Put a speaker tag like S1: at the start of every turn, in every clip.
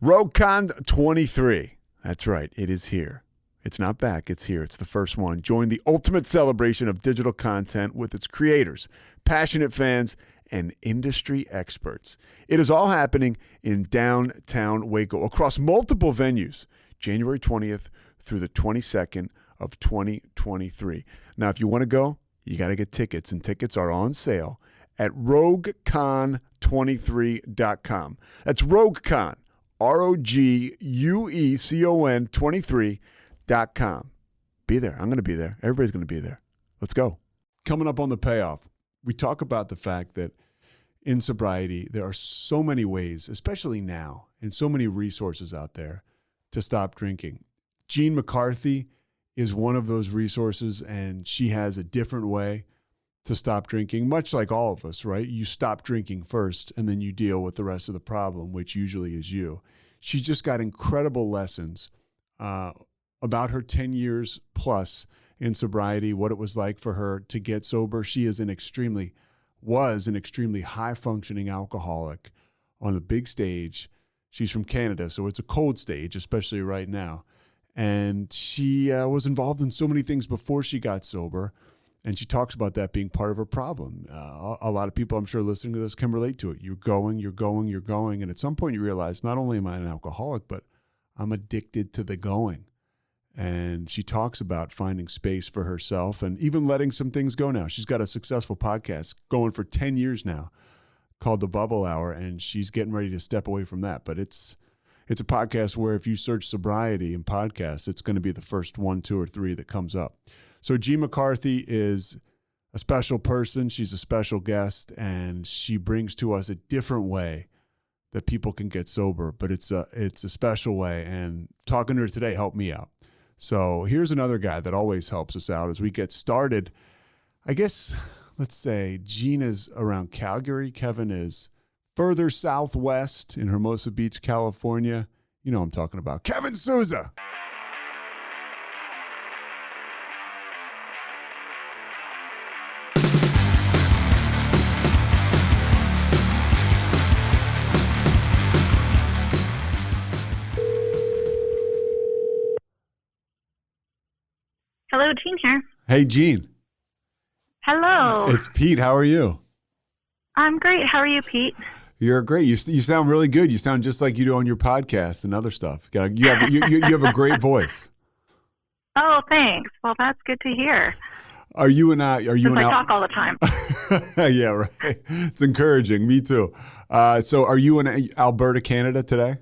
S1: RogueCon 23. That's right. It is here. It's not back. It's here. It's the first one. Join the ultimate celebration of digital content with its creators, passionate fans, and industry experts. It is all happening in downtown Waco across multiple venues, January 20th through the 22nd of 2023. Now, if you want to go, you got to get tickets, and tickets are on sale at RogueCon23.com. That's RogueCon, RogueCon 23.com. Be there. I'm going to be there. Everybody's going to be there. Let's go. Coming up on the Payoff, we talk about the fact that in sobriety, there are so many ways, especially now, and so many resources out there to stop drinking. Jean McCarthy is one of those resources, and she has a different way to stop drinking, much like all of us, right? You stop drinking first, and then you deal with the rest of the problem, which usually is you. She's just got incredible lessons about her 10 years plus in sobriety, what it was like for her to get sober. She is was an extremely high-functioning alcoholic on a big stage. She's from Canada, so it's a cold stage, especially right now. And she was involved in so many things before she got sober, and she talks about that being part of her problem. A lot of people, I'm sure, listening to this can relate to it. You're going, and at some point you realize, not only am I an alcoholic, but I'm addicted to the going. And she talks about finding space for herself and even letting some things go now. She's got a successful podcast going for 10 years now called The Bubble Hour, and she's getting ready to step away from that. But it's a podcast where if you search sobriety in podcasts, it's going to be the first 1, 2, or 3 that comes up. So Jean McCarthy is a special person. She's a special guest, and she brings to us a different way that people can get sober, but it's a special way. And talking to her today helped me out. So here's another guy that always helps us out as we get started. I guess, let's say Jean is around Calgary. Kevin is further southwest in Hermosa Beach, California. You know what I'm talking about. Kevin Souza.
S2: Hello, Jean here.
S1: Hey, Jean.
S2: Hello.
S1: It's Pete. How are you?
S2: I'm great. How are you, Pete?
S1: You're great. You sound really good. You sound just like you do on your podcast and other stuff. You have a great voice.
S2: Oh, thanks. Well, that's good to hear.
S1: Are you an I
S2: talk all the time.
S1: Yeah, right. It's encouraging. Me too. So are you in Alberta, Canada today?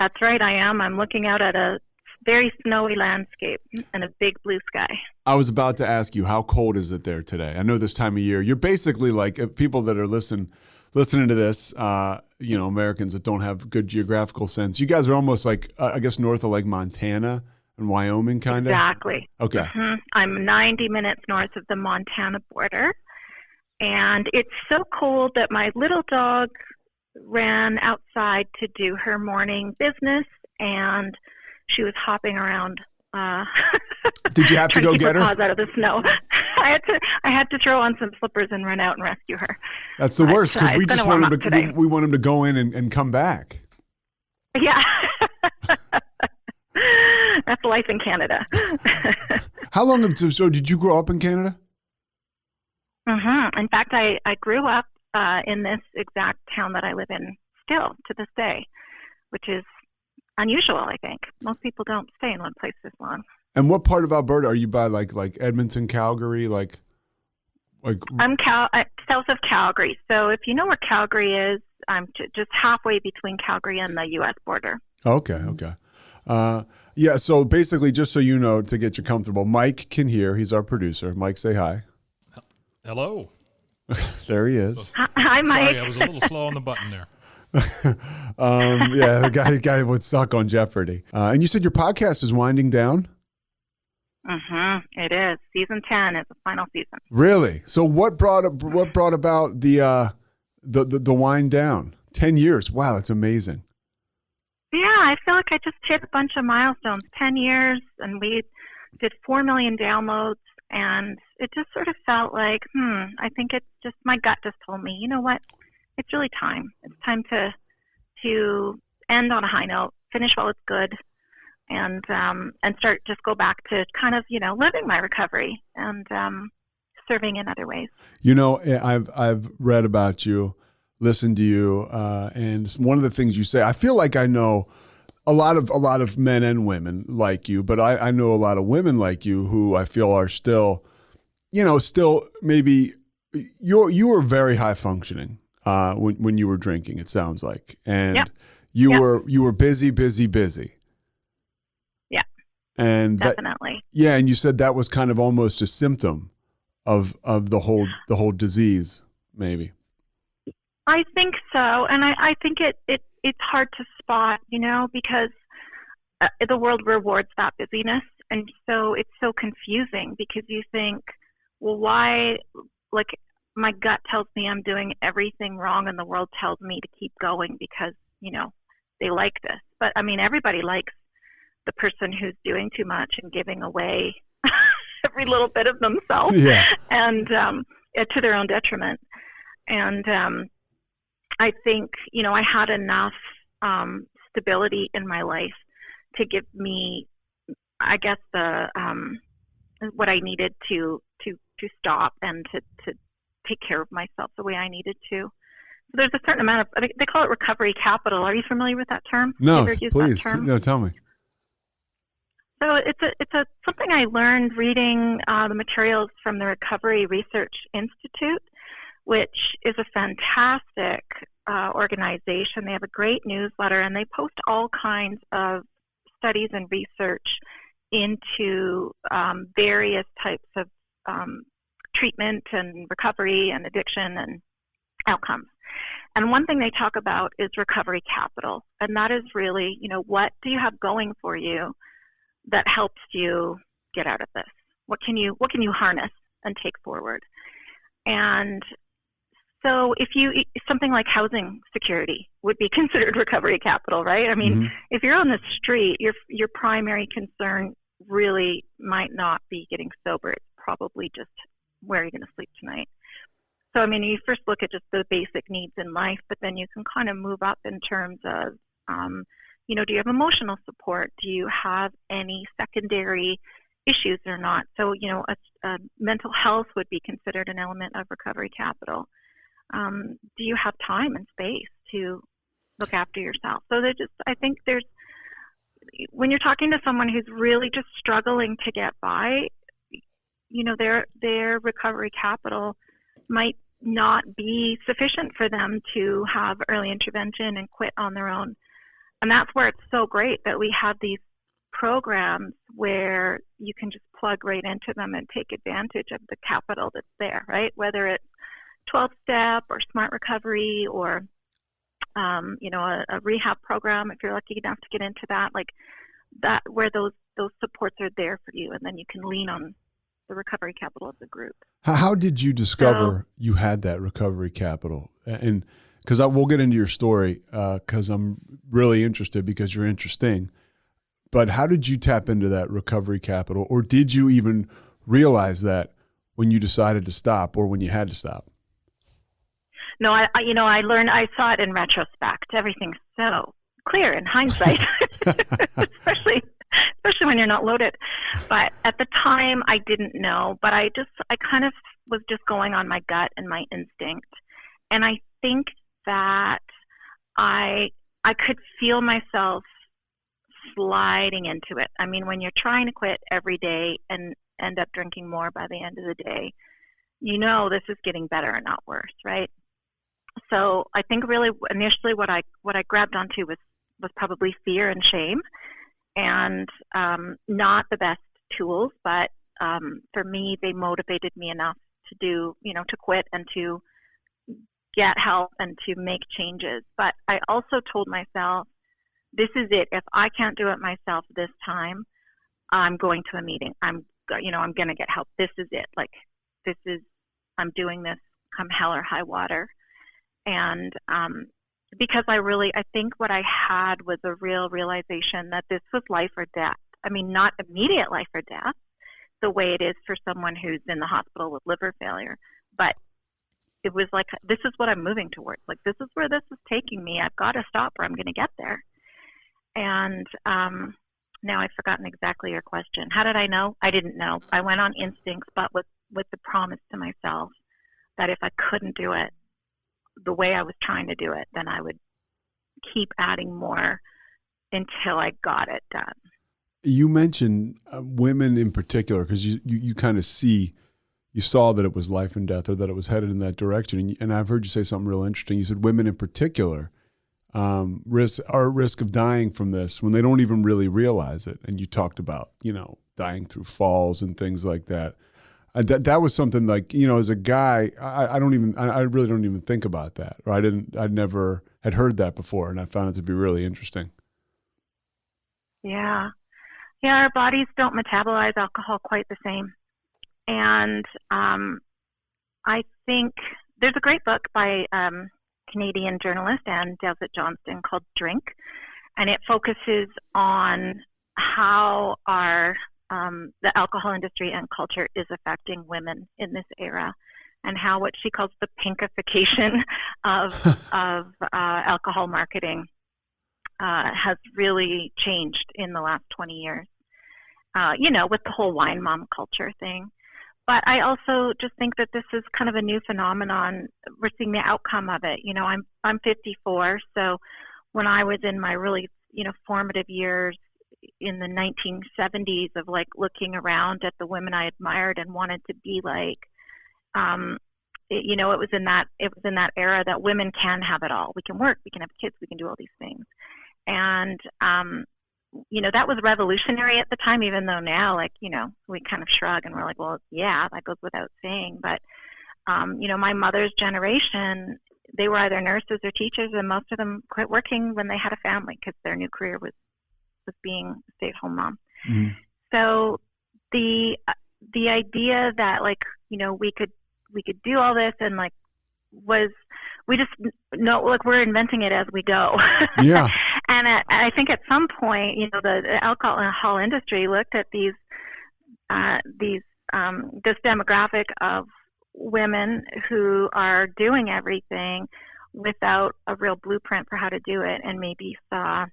S2: That's right. I am. I'm looking out at a very snowy landscape and a big blue sky.
S1: I was about to ask you, how cold is it there today? I know this time of year, you're basically like people that are listening to this, Americans that don't have good geographical sense. You guys are almost like, I guess, north of like Montana and Wyoming, kind of?
S2: Exactly.
S1: Okay.
S2: Mm-hmm. I'm 90 minutes north of the Montana border. And it's so cold that my little dog ran outside to do her morning business, and she was hopping around.
S1: Did you have to go get her?
S2: Paws out of the snow. I had to throw on some slippers and run out and rescue her.
S1: That's the worst, because we just want him
S2: to.
S1: We want him to go in and come back.
S2: Yeah, that's life in Canada.
S1: How long? So did you grow up in Canada?
S2: Mm-hmm. In fact, I grew up in this exact town that I live in still to this day, which is unusual, I think. Most people don't stay in one place this long. And
S1: what part of Alberta are you by? Like Edmonton, Calgary, like?
S2: I'm south of Calgary. So if you know where Calgary is, I'm just halfway between Calgary and the U.S. border.
S1: Okay. Yeah. So basically, just so you know, to get you comfortable, Mike can hear. He's our producer. Mike, say hi.
S3: Hello.
S1: There he is.
S2: Hi, Mike.
S3: Sorry, I was a little slow on the button there.
S1: Yeah, the guy would suck on Jeopardy. And you said your podcast is winding down?
S2: Mm-hmm. It is. Season 10 is the final season.
S1: Really? So what brought about the wind down? 10 years. Wow, that's amazing.
S2: Yeah, I feel like I just hit a bunch of milestones. 10 years, and we did 4 million downloads, and it just sort of felt like, I think it's just, my gut just told me, you know what? It's really time. It's time to end on a high note, finish while it's good, and just go back to kind of, living my recovery and serving in other ways.
S1: I've read about you, listened to you, and one of the things you say, I feel like I know a lot of men and women like you, but I know a lot of women like you who I feel are still maybe you were very high functioning when you were drinking, it sounds like, and
S2: Yep.
S1: you
S2: Yep.
S1: were busy.
S2: Yeah,
S1: And
S2: definitely.
S1: and you said that was kind of almost a symptom of the whole disease, maybe.
S2: I think so, and I think it's hard to spot, because the world rewards that busyness, and so it's so confusing because you think, well, why? Like, my gut tells me I'm doing everything wrong, and the world tells me to keep going because they like this. But I mean, everybody likes the person who's doing too much and giving away every little bit of themselves,
S1: Yeah.
S2: and to their own detriment. And I think I had enough stability in my life to give me, I guess, the what I needed to stop and to take care of myself the way I needed to. So there's a certain amount of, they call it recovery capital. Are you familiar with that term?
S1: No,
S2: Have you ever used
S1: please.
S2: that term?
S1: No, tell me.
S2: So it's something I learned reading the materials from the Recovery Research Institute, which is a fantastic organization. They have a great newsletter, and they post all kinds of studies and research into various types of treatment and recovery and addiction and outcomes. And one thing they talk about is recovery capital, and that is really, what do you have going for you that helps you get out of this? What can you harness and take forward? And so something like housing security would be considered recovery capital, right? I mean, If you're on the street, your primary concern really might not be getting sober. It's probably just where you're going to sleep tonight. So, I mean, you first look at just the basic needs in life, but then you can kind of move up in terms of, do you have emotional support? Do you have any secondary issues or not? So, mental health would be considered an element of recovery capital. Do you have time and space to look after yourself? So I think when you're talking to someone who's really just struggling to get by, their recovery capital might not be sufficient for them to have early intervention and quit on their own. And that's where it's so great that we have these programs where you can just plug right into them and take advantage of the capital that's there, right? Whether it's 12-step or smart recovery or, a rehab program, if you're lucky enough to get into that, like that, where those supports are there for you, and then you can lean on the recovery capital of the group.
S1: How did you discover you had that recovery capital? And because we'll get into your story because I'm really interested because you're interesting. But how did you tap into that recovery capital, or did you even realize that when you decided to stop or when you had to stop?
S2: No, I saw it in retrospect. Everything's so clear in hindsight, especially when you're not loaded. But at the time, I didn't know. But I kind of was just going on my gut and my instinct, and I think that I could feel myself sliding into it. I mean, when you're trying to quit every day and end up drinking more by the end of the day, this is getting better and not worse, right? So I think really initially what I grabbed onto was probably fear and shame, and not the best tools, but for me, they motivated me enough to quit and to get help and to make changes. But I also told myself, this is it. If I can't do it myself this time, I'm going to a meeting. I'm going to get help. This is it. I'm doing this come hell or high water. And because I think what I had was a real realization that this was life or death. I mean, not immediate life or death, the way it is for someone who's in the hospital with liver failure, but it was like, this is what I'm moving towards. Like, this is where this is taking me. I've got to stop or I'm going to get there. And now I've forgotten exactly your question. How did I know? I didn't know. I went on instincts, but with the promise to myself that if I couldn't do it the way I was trying to do it, then I would keep adding more until I got it done.
S1: You mentioned women in particular, because you kind of you saw that it was life and death, or that it was headed in that direction. And I've heard you say something real interesting. You said women in particular are at risk of dying from this when they don't even really realize it. And you talked about, dying through falls and things like that. That was something like, as a guy, I really don't even think about that. Or I never had heard that before. And I found it to be really interesting.
S2: Yeah. Yeah. Our bodies don't metabolize alcohol quite the same. And I think there's a great book by Canadian journalist Anne Delvett Johnston called Drink. And it focuses on how the alcohol industry and culture is affecting women in this era, and how what she calls the pinkification of alcohol marketing has really changed in the last 20 years, with the whole wine mom culture thing. But I also just think that this is kind of a new phenomenon. We're seeing the outcome of it. I'm 54, so when I was in my really, formative years in the 1970s of like looking around at the women I admired and wanted to be like, it was in that era that women can have it all. We can work, we can have kids, we can do all these things. And, that was revolutionary at the time, even though now, we kind of shrug and we're like, well, yeah, that goes without saying. But, my mother's generation, they were either nurses or teachers, and most of them quit working when they had a family because their new career was being a stay-at-home mom. Mm-hmm. So the idea that we could do all this and we just know, we're inventing it as we go.
S1: Yeah.
S2: And I think at some point, the alcohol industry looked at this demographic of women who are doing everything without a real blueprint for how to do it, and maybe saw.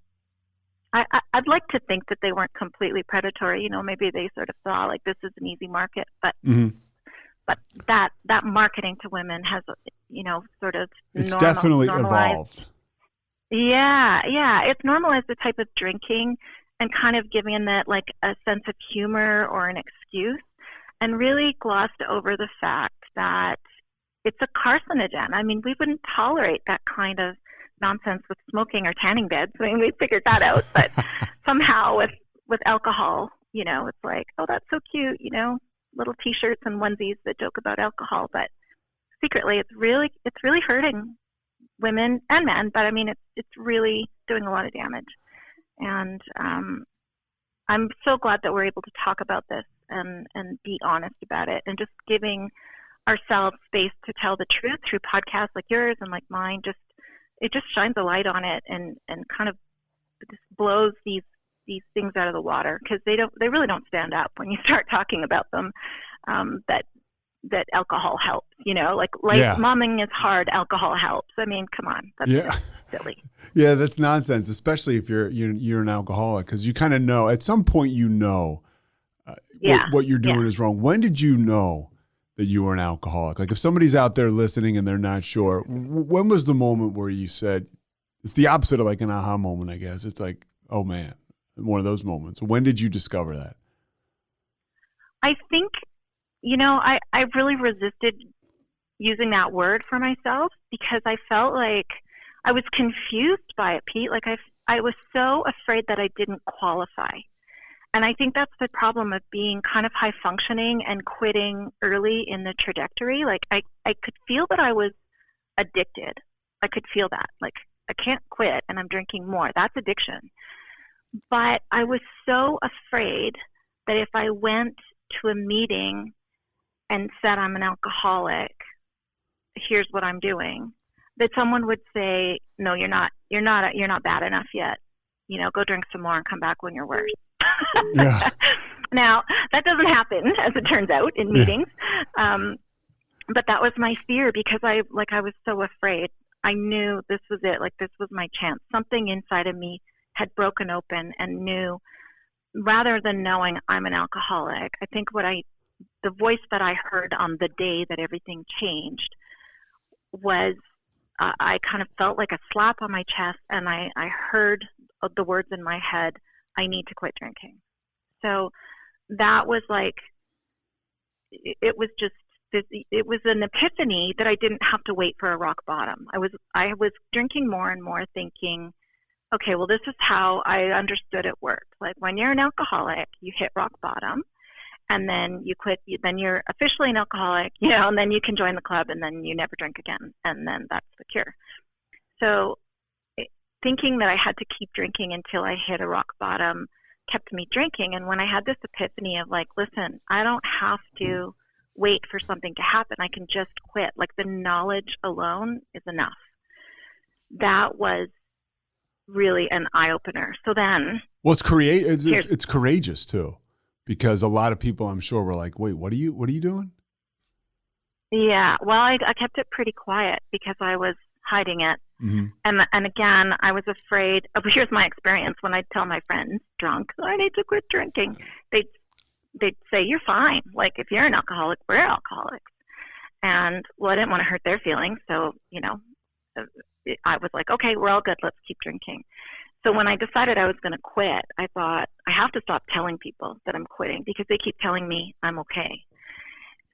S2: I'd like to think that they weren't completely predatory. Maybe they sort of saw this is an easy market, but. Mm-hmm. But that marketing to women has, sort of
S1: it's definitely evolved.
S2: Yeah. It's normalized the type of drinking and kind of giving that a sense of humor or an excuse, and really glossed over the fact that it's a carcinogen. I mean, we wouldn't tolerate that kind of nonsense with smoking or tanning beds. I mean, we figured that out, but somehow with alcohol, it's like, oh, that's so cute, little T-shirts and onesies that joke about alcohol, but secretly it's really hurting women and men. But I mean, it's really doing a lot of damage. And I'm so glad that we're able to talk about this and be honest about it, and just giving ourselves space to tell the truth through podcasts like yours and like mine. It just shines a light on it and kind of just blows these things out of the water, because they really don't stand up when you start talking about them. That alcohol helps, momming is hard, alcohol helps. I mean, come on, that's just silly.
S1: Yeah, that's nonsense, especially if you're an alcoholic, because you kind of know at some point what you're doing is wrong. When did you know that you were an alcoholic? Like if somebody's out there listening and they're not sure, when was the moment where you said, it's the opposite of like an aha moment, I guess. It's like, oh man, one of those moments. When did you discover that?
S2: I think, I really resisted using that word for myself, because I felt like I was confused by it, Pete. Like I was so afraid that I didn't qualify. And I think that's the problem of being kind of high functioning and quitting early in the trajectory. Like I could feel that I was addicted. I could feel that. Like I can't quit and I'm drinking more. That's addiction. But I was so afraid that if I went to a meeting and said I'm an alcoholic, here's what I'm doing, that someone would say, no, you're not bad enough yet. Go drink some more and come back when you're worse. Yeah. Now, that doesn't happen, as it turns out, in meetings. But that was my fear, because I was so afraid. I knew this was it. Like, this was my chance. Something inside of me had broken open and knew, rather than knowing I'm an alcoholic, I think the voice that I heard on the day that everything changed was, I kind of felt like a slap on my chest, and I heard the words in my head, I need to quit drinking. So that was like, it was just, it was an epiphany that I didn't have to wait for a rock bottom. I was drinking more and more, thinking, okay, well, this is how I understood it worked. Like, when you're an alcoholic, you hit rock bottom, and then you quit. Then you're officially an alcoholic, and then you can join the club, and then you never drink again, and then that's the cure. So thinking that I had to keep drinking until I hit a rock bottom kept me drinking. And when I had this epiphany of like, listen, I don't have to wait for something to happen. I can just quit. Like, the knowledge alone is enough. That was really an eye-opener. So then,
S1: well, it's courageous too, because a lot of people, I'm sure, were like, wait, what are you doing?
S2: Yeah, well, I kept it pretty quiet because I was hiding it.
S1: Mm-hmm.
S2: And again, I was afraid. Here's my experience when I tell my friends drunk, I need to quit drinking. They'd say, you're fine. Like, if you're an alcoholic, we're alcoholics. And, well, I didn't want to hurt their feelings. So, I was like, okay, we're all good. Let's keep drinking. So when I decided I was going to quit, I thought, I have to stop telling people that I'm quitting because they keep telling me I'm okay.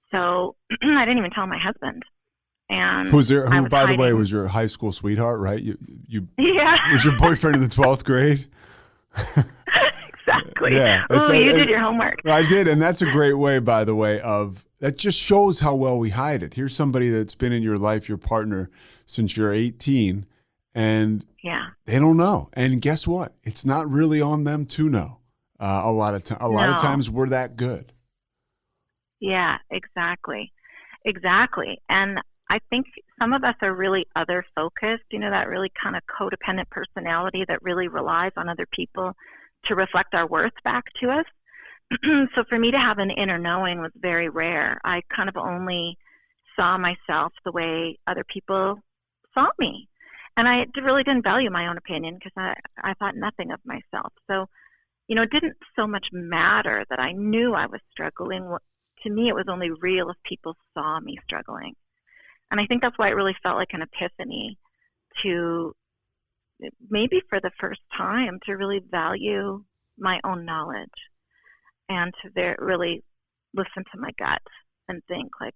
S2: So I didn't even tell my husband. And
S1: who, by the way, was your high school sweetheart, right?
S2: Yeah.
S1: Was your boyfriend in the 12th grade?
S2: Exactly.
S1: Yeah.
S2: You did your homework.
S1: I did. And that's a great way, by the way, that just shows how well we hide it. Here's somebody that's been in your life, your partner, since you're 18, and they don't know. And guess what? It's not really on them to know. A lot of times we're that good.
S2: Yeah, exactly. And I think some of us are really other focused, that really kind of codependent personality that really relies on other people to reflect our worth back to us. So for me to have an inner knowing was very rare. I kind of only saw myself the way other people saw me. And I really didn't value my own opinion because I thought nothing of myself. So, it didn't so much matter that I knew I was struggling. To me, it was only real if people saw me struggling. And I think that's why it really felt like an epiphany to, maybe for the first time, to really value my own knowledge and to really listen to my gut and think like,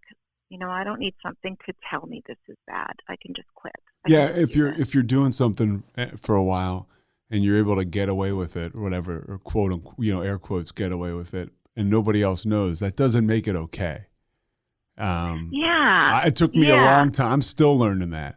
S2: I don't need something to tell me this is bad. I can just quit.
S1: If you're doing something for a while and you're able to get away with it, or whatever, or quote unquote, air quotes, get away with it, and nobody else knows, that doesn't make it okay. It took me a long time. I'm still learning that.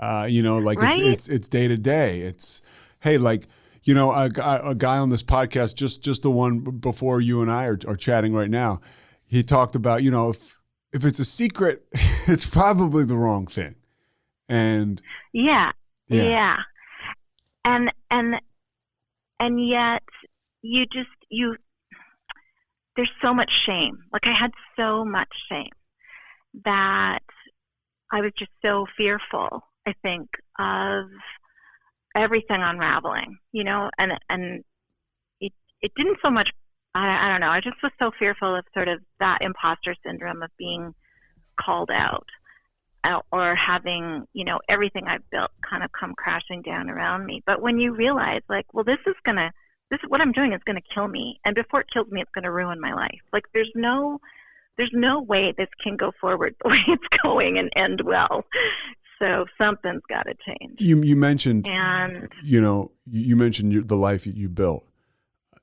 S1: Right? it's day to day. It's, hey, like, a guy on this podcast, just the one before you and I are chatting right now, he talked about, if it's a secret, it's probably the wrong thing. And
S2: yeah. And yet there's so much shame. Like, I had so much shame that I was just so fearful, I think, of everything unraveling, and it didn't so much, I don't know, I just was so fearful of sort of that imposter syndrome of being called out or having, everything I've built kind of come crashing down around me. But when you realize, like, well, this is what I'm doing is going to kill me. And before it kills me, it's going to ruin my life. Like, there's no way this can go forward the way it's going and end well. So something's got to change.
S1: You mentioned, you mentioned the life you built.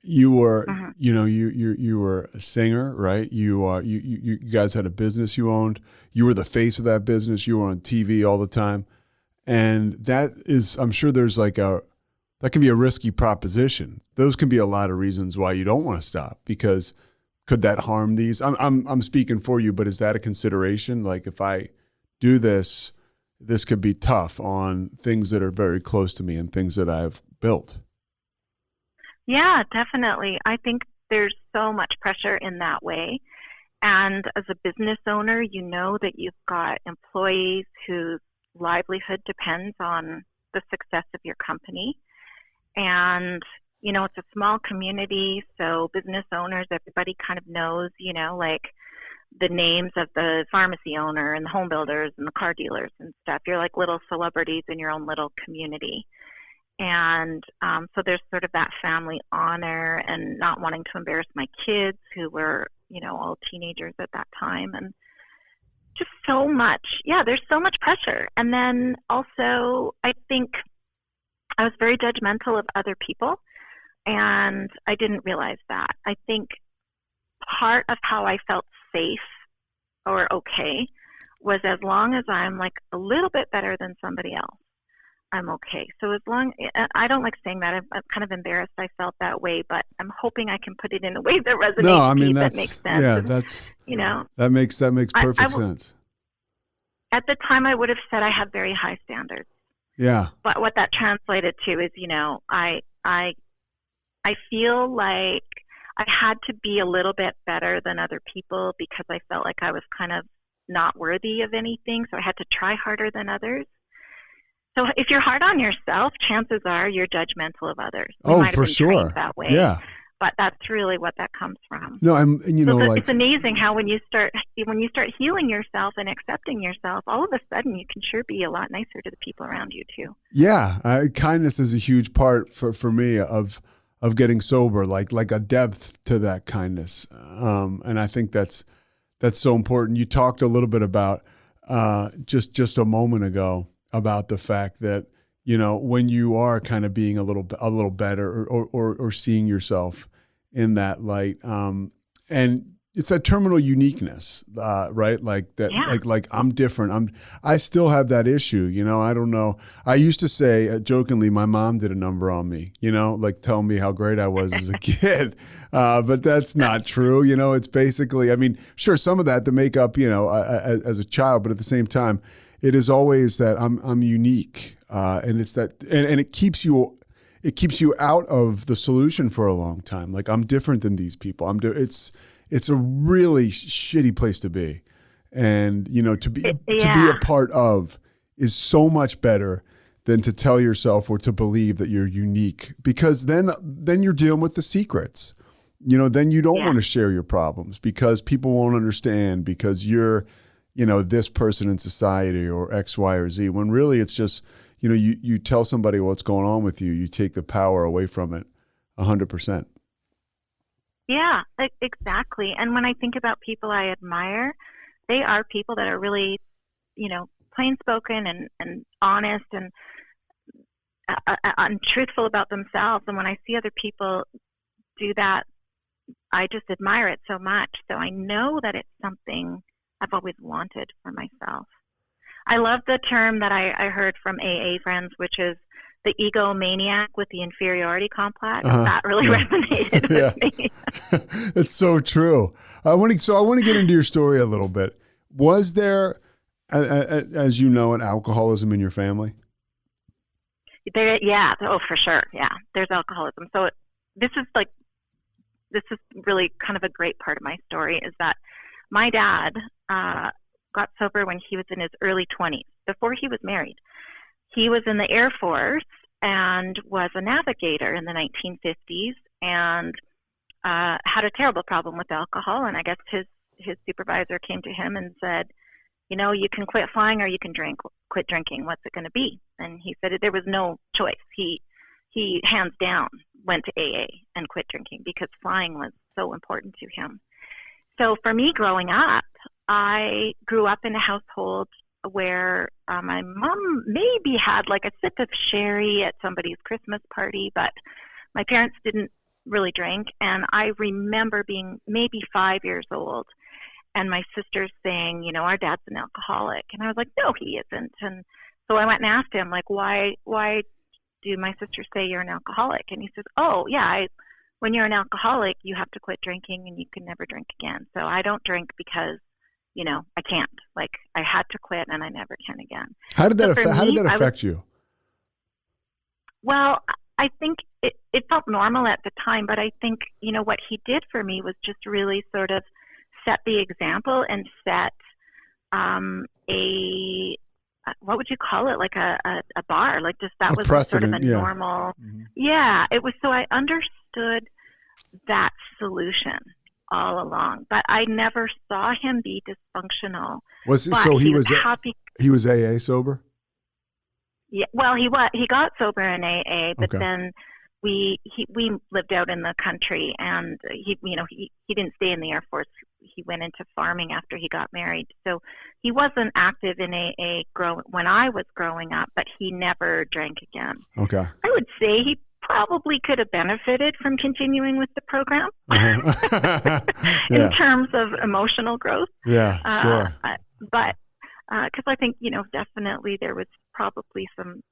S1: You were, you were a singer, right? You guys had a business you owned. You were the face of that business. You were on TV all the time. And that is, I'm sure there's that can be a risky proposition. Those can be a lot of reasons why you don't want to stop, because could that harm these? I'm speaking for you, but is that a consideration? Like, if I do this could be tough on things that are very close to me and things that I've built.
S2: Yeah, definitely. I think there's so much pressure in that way. And as a business owner, you know that you've got employees whose livelihood depends on the success of your company. And, it's a small community, so business owners, everybody kind of knows, like the names of the pharmacy owner and the home builders and the car dealers and stuff. You're like little celebrities in your own little community. And so there's sort of that family honor and not wanting to embarrass my kids who were, all teenagers at that time. And just so much. Yeah, there's so much pressure. And then also, I think I was very judgmental of other people, and I didn't realize that. I think part of how I felt safe or okay was as long as I'm like a little bit better than somebody else, I'm okay. So as long, I don't like saying that. I'm kind of embarrassed I felt that way, but I'm hoping I can put it in a way that resonates.
S1: No, I mean,
S2: that makes sense.
S1: Yeah,
S2: and,
S1: that's, that makes perfect sense.
S2: At the time, I would have said I had very high standards.
S1: Yeah.
S2: But what that translated to is, I feel like I had to be a little bit better than other people because I felt like I was kind of not worthy of anything. So I had to try harder than others. So if you're hard on yourself, chances are you're judgmental of others. You might have
S1: for
S2: been
S1: sure.
S2: trained that way.
S1: Yeah.
S2: But that's really what that comes from.
S1: No,
S2: it's amazing how when you start healing yourself and accepting yourself, all of a sudden you can sure be a lot nicer to the people around you too.
S1: Yeah, kindness is a huge part for me of getting sober, like a depth to that kindness, and I think that's so important. You talked a little bit about just a moment ago about the fact that when you are kind of being a little better or seeing yourself in that light, and it's that terminal uniqueness, right? Like that,
S2: yeah.
S1: like I'm different. I still have that issue. I don't know. I used to say jokingly, my mom did a number on me, like tell me how great I was as a kid. But that's not true. It's basically, I mean, sure, some of that to make up, as a child, but at the same time, it is always that I'm unique. And it's that, and it keeps you out of the solution for a long time. Like I'm different than these people. It's a really shitty place to be. And, to be a part of is so much better than to tell yourself or to believe that you're unique, because then you're dealing with the secrets. Then you don't want to share your problems because people won't understand because you're, this person in society or X, Y, or Z, when really it's just, you tell somebody what's going on with you, you take the power away from it 100%.
S2: Yeah, exactly. And when I think about people I admire, they are people that are really, plain spoken and honest and truthful about themselves. And when I see other people do that, I just admire it so much. So I know that it's something I've always wanted for myself. I love the term that I heard from AA friends, which is the egomaniac with the inferiority complex. That really resonated with me.
S1: It's so true. I want to get into your story a little bit. Was there, as you know, an alcoholism in your family?
S2: Yeah. Oh, for sure. Yeah. There's alcoholism. So this is really kind of a great part of my story is that my dad got sober when he was in his early 20s, before he was married. He was in the Air Force and was a navigator in the 1950s and had a terrible problem with alcohol. And I guess his supervisor came to him and said, you can quit flying or you can quit drinking. What's it going to be? And he said there was no choice. He hands down went to AA and quit drinking because flying was so important to him. So for me growing up, I grew up in a household where my mom maybe had like a sip of sherry at somebody's Christmas party, but my parents didn't really drink. And I remember being maybe 5 years old and my sisters saying, our dad's an alcoholic. And I was like, no, he isn't. And so I went and asked him, like, why do my sisters say you're an alcoholic? And he says, oh, yeah, when you're an alcoholic, you have to quit drinking and you can never drink again. So I don't drink because I can't. Like I had to quit and I never can again.
S1: How did that affect you?
S2: Well, I think it felt normal at the time, but I think, what he did for me was just really sort of set the example and set a what would you call it? Like a bar, like just that
S1: A
S2: was sort of a
S1: precedent, yeah.
S2: normal.
S1: Mhm.
S2: Yeah, it was. So I understood that solution all along, but I never saw him be dysfunctional.
S1: Was he,
S2: But
S1: so
S2: he was happy.
S1: he was AA sober?
S2: Yeah, well, he got sober in AA, but
S1: Okay.
S2: then we lived out in the country, and he didn't stay in the Air Force. He went into farming after he got married, so he wasn't active in AA when I was growing up, but he never drank again.
S1: Okay.
S2: I would say he probably could have benefited from continuing with the program in terms of emotional growth.
S1: Yeah, sure.
S2: But because I think, definitely there was probably some,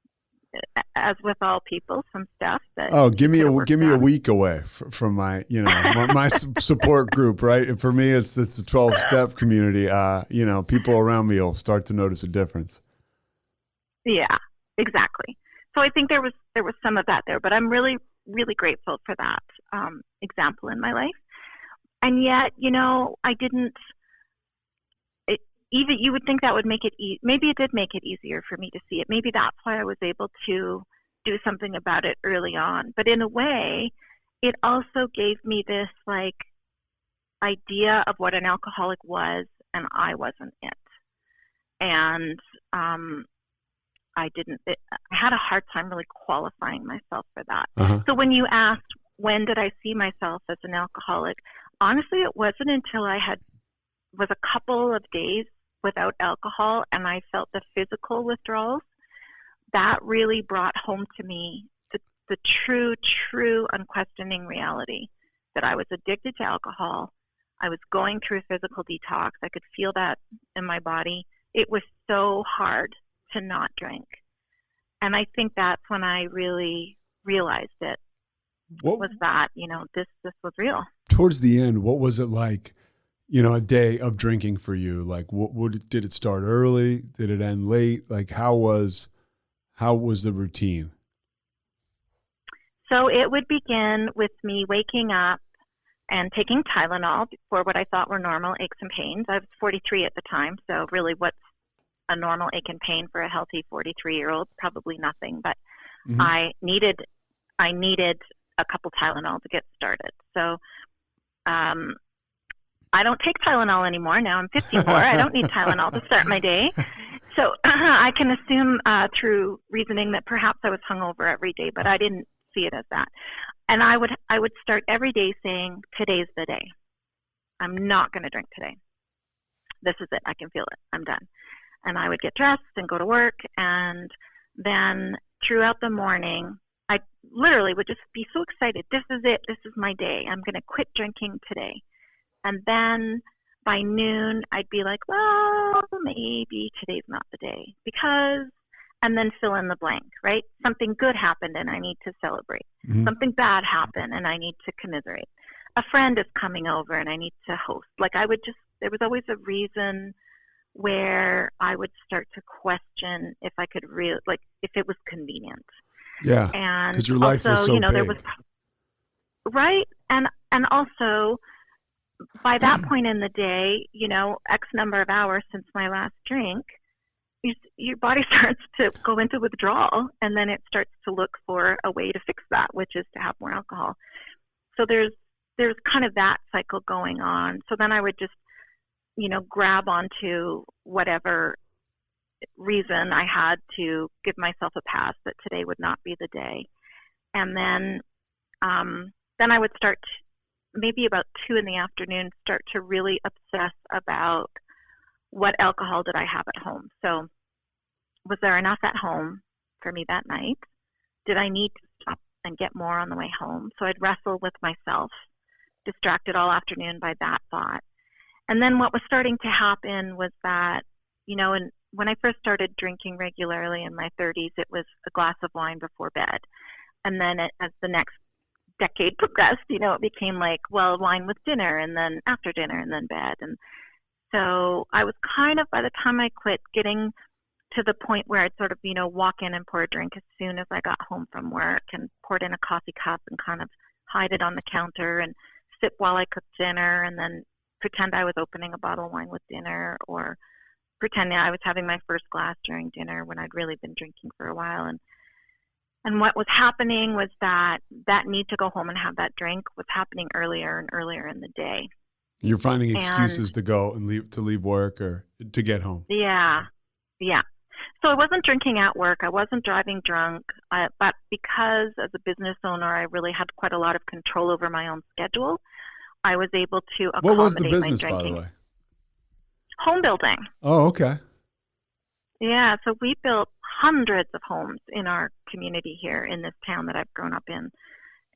S2: as with all people, some stuff that.
S1: Oh, give me a week away from my, my support group, right? And for me, it's a 12-step community. People around me will start to notice a difference.
S2: Yeah, exactly. So I think there was some of that there, but I'm really, really grateful for that example in my life. And yet, I didn't. Even you would think that would make it maybe it did make it easier for me to see it. Maybe that's why I was able to do something about it early on. But in a way, it also gave me this idea of what an alcoholic was, and I wasn't it. And I had a hard time really qualifying myself for that.
S1: Uh-huh.
S2: So when you asked, when did I see myself as an alcoholic? Honestly, it wasn't until I was a couple of days without alcohol and I felt the physical withdrawals. That really brought home to me the true unquestioning reality that I was addicted to alcohol. I was going through a physical detox. I could feel that in my body. It was so hard to not drink. And I think that's when I really realized it. Was that, this was real.
S1: Towards the end, what was it like, a day of drinking for you? Like, did it start early? Did it end late? Like, how was the routine?
S2: So it would begin with me waking up and taking Tylenol for what I thought were normal aches and pains. I was 43 at the time, so really what's a normal ache and pain for a healthy 43-year-old? Probably nothing, but
S1: Mm-hmm.
S2: I needed a couple Tylenol to get started. So I don't take Tylenol anymore. Now I'm 54. I don't need Tylenol to start my day. So I can assume through reasoning that perhaps I was hungover every day, but I didn't see it as that. And I would start every day saying, today's the day. I'm not going to drink today. This is it. I can feel it. I'm done. And I would get dressed and go to work. And then throughout the morning, I literally would just be so excited. This is it. This is my day. I'm going to quit drinking today. And then by noon, I'd be like, well, maybe today's not the day because, and then fill in the blank, right? Something good happened and I need to celebrate.
S1: Mm-hmm.
S2: Something bad happened and I need to commiserate. A friend is coming over and I need to host. There was always a reason where I would start to question if I could if it was convenient.
S1: Yeah.
S2: And
S1: because your life was so big.
S2: There was, right. And also, by that point in the day, X number of hours since my last drink, your body starts to go into withdrawal, and then it starts to look for a way to fix that, which is to have more alcohol. So there's kind of that cycle going on. So then I would just, grab onto whatever reason I had to give myself a pass that today would not be the day. And then I would start maybe about 2 p.m, start to really obsess about what alcohol did I have at home. So was there enough at home for me that night? Did I need to stop and get more on the way home? So I'd wrestle with myself, distracted all afternoon by that thought. And then what was starting to happen was that, and when I first started drinking regularly in my 30s, it was a glass of wine before bed. And then as the next decade progressed, it became like, well, wine with dinner and then after dinner and then bed. And so I was kind of, by the time I quit, getting to the point where I'd sort of, walk in and pour a drink as soon as I got home from work and poured in a coffee cup and kind of hide it on the counter and sip while I cooked dinner and then pretend I was opening a bottle of wine with dinner or pretending I was having my first glass during dinner when I'd really been drinking for a while. And what was happening was that need to go home and have that drink was happening earlier and earlier in the day.
S1: You're finding excuses to go and leave work or to get home.
S2: Yeah. So I wasn't drinking at work. I wasn't driving drunk. But because as a business owner, I really had quite a lot of control over my own schedule, I was able to accommodate
S1: What was the business,
S2: my drinking.
S1: by the way?
S2: Home building.
S1: Oh, okay.
S2: Yeah, so we built hundreds of homes in our community here in this town that I've grown up in.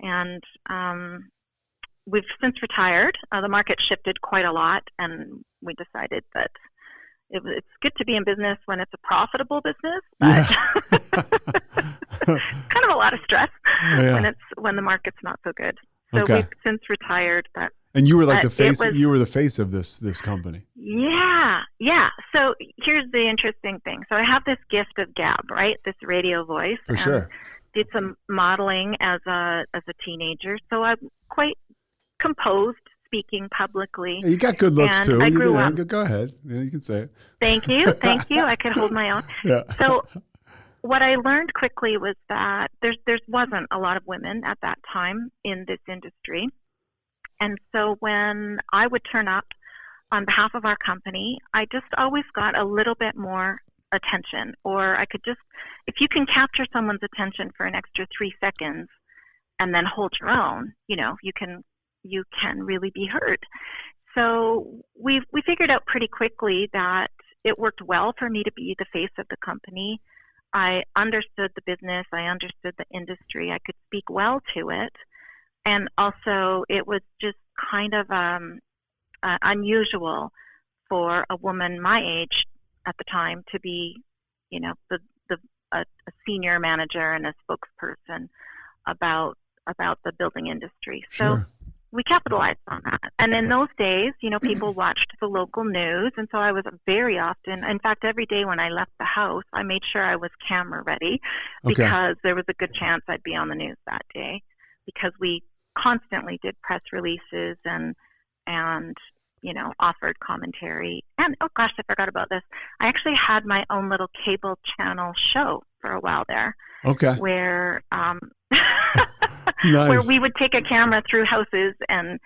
S2: And we've since retired. The market shifted quite a lot, and we decided that it's good to be in business when it's a profitable business, but kind of a lot of stress when the market's not so good. So we've since retired.
S1: And you were like the face. You were the face of this company.
S2: Yeah. So here's the interesting thing. So I have this gift of gab, right? This radio voice.
S1: For sure.
S2: Did some modeling as a teenager, so I'm quite composed speaking publicly.
S1: Yeah, you got good looks too.
S2: I grew up.
S1: Go ahead. Yeah, you can say it.
S2: Thank you. I could hold my own.
S1: Yeah.
S2: So what I learned quickly was that there wasn't a lot of women at that time in this industry. And so when I would turn up on behalf of our company, I just always got a little bit more attention. Or I could just, if you can capture someone's attention for an extra 3 seconds and then hold your own, you can really be heard. So we figured out pretty quickly that it worked well for me to be the face of the company. I understood the business. I understood the industry. I could speak well to it. And also, it was just kind of unusual for a woman my age at the time to be, a senior manager and a spokesperson about the building industry.
S1: Sure.
S2: So we capitalized on that. And in those days, people watched the local news, and so I was very often, in fact, every day when I left the house, I made sure I was camera ready because there was a good chance I'd be on the news that day, because we constantly did press releases and offered commentary. And oh gosh, I forgot about this. I actually had my own little cable channel show for a while there.
S1: Okay.
S2: Where
S1: Nice.
S2: where we would take a camera through houses and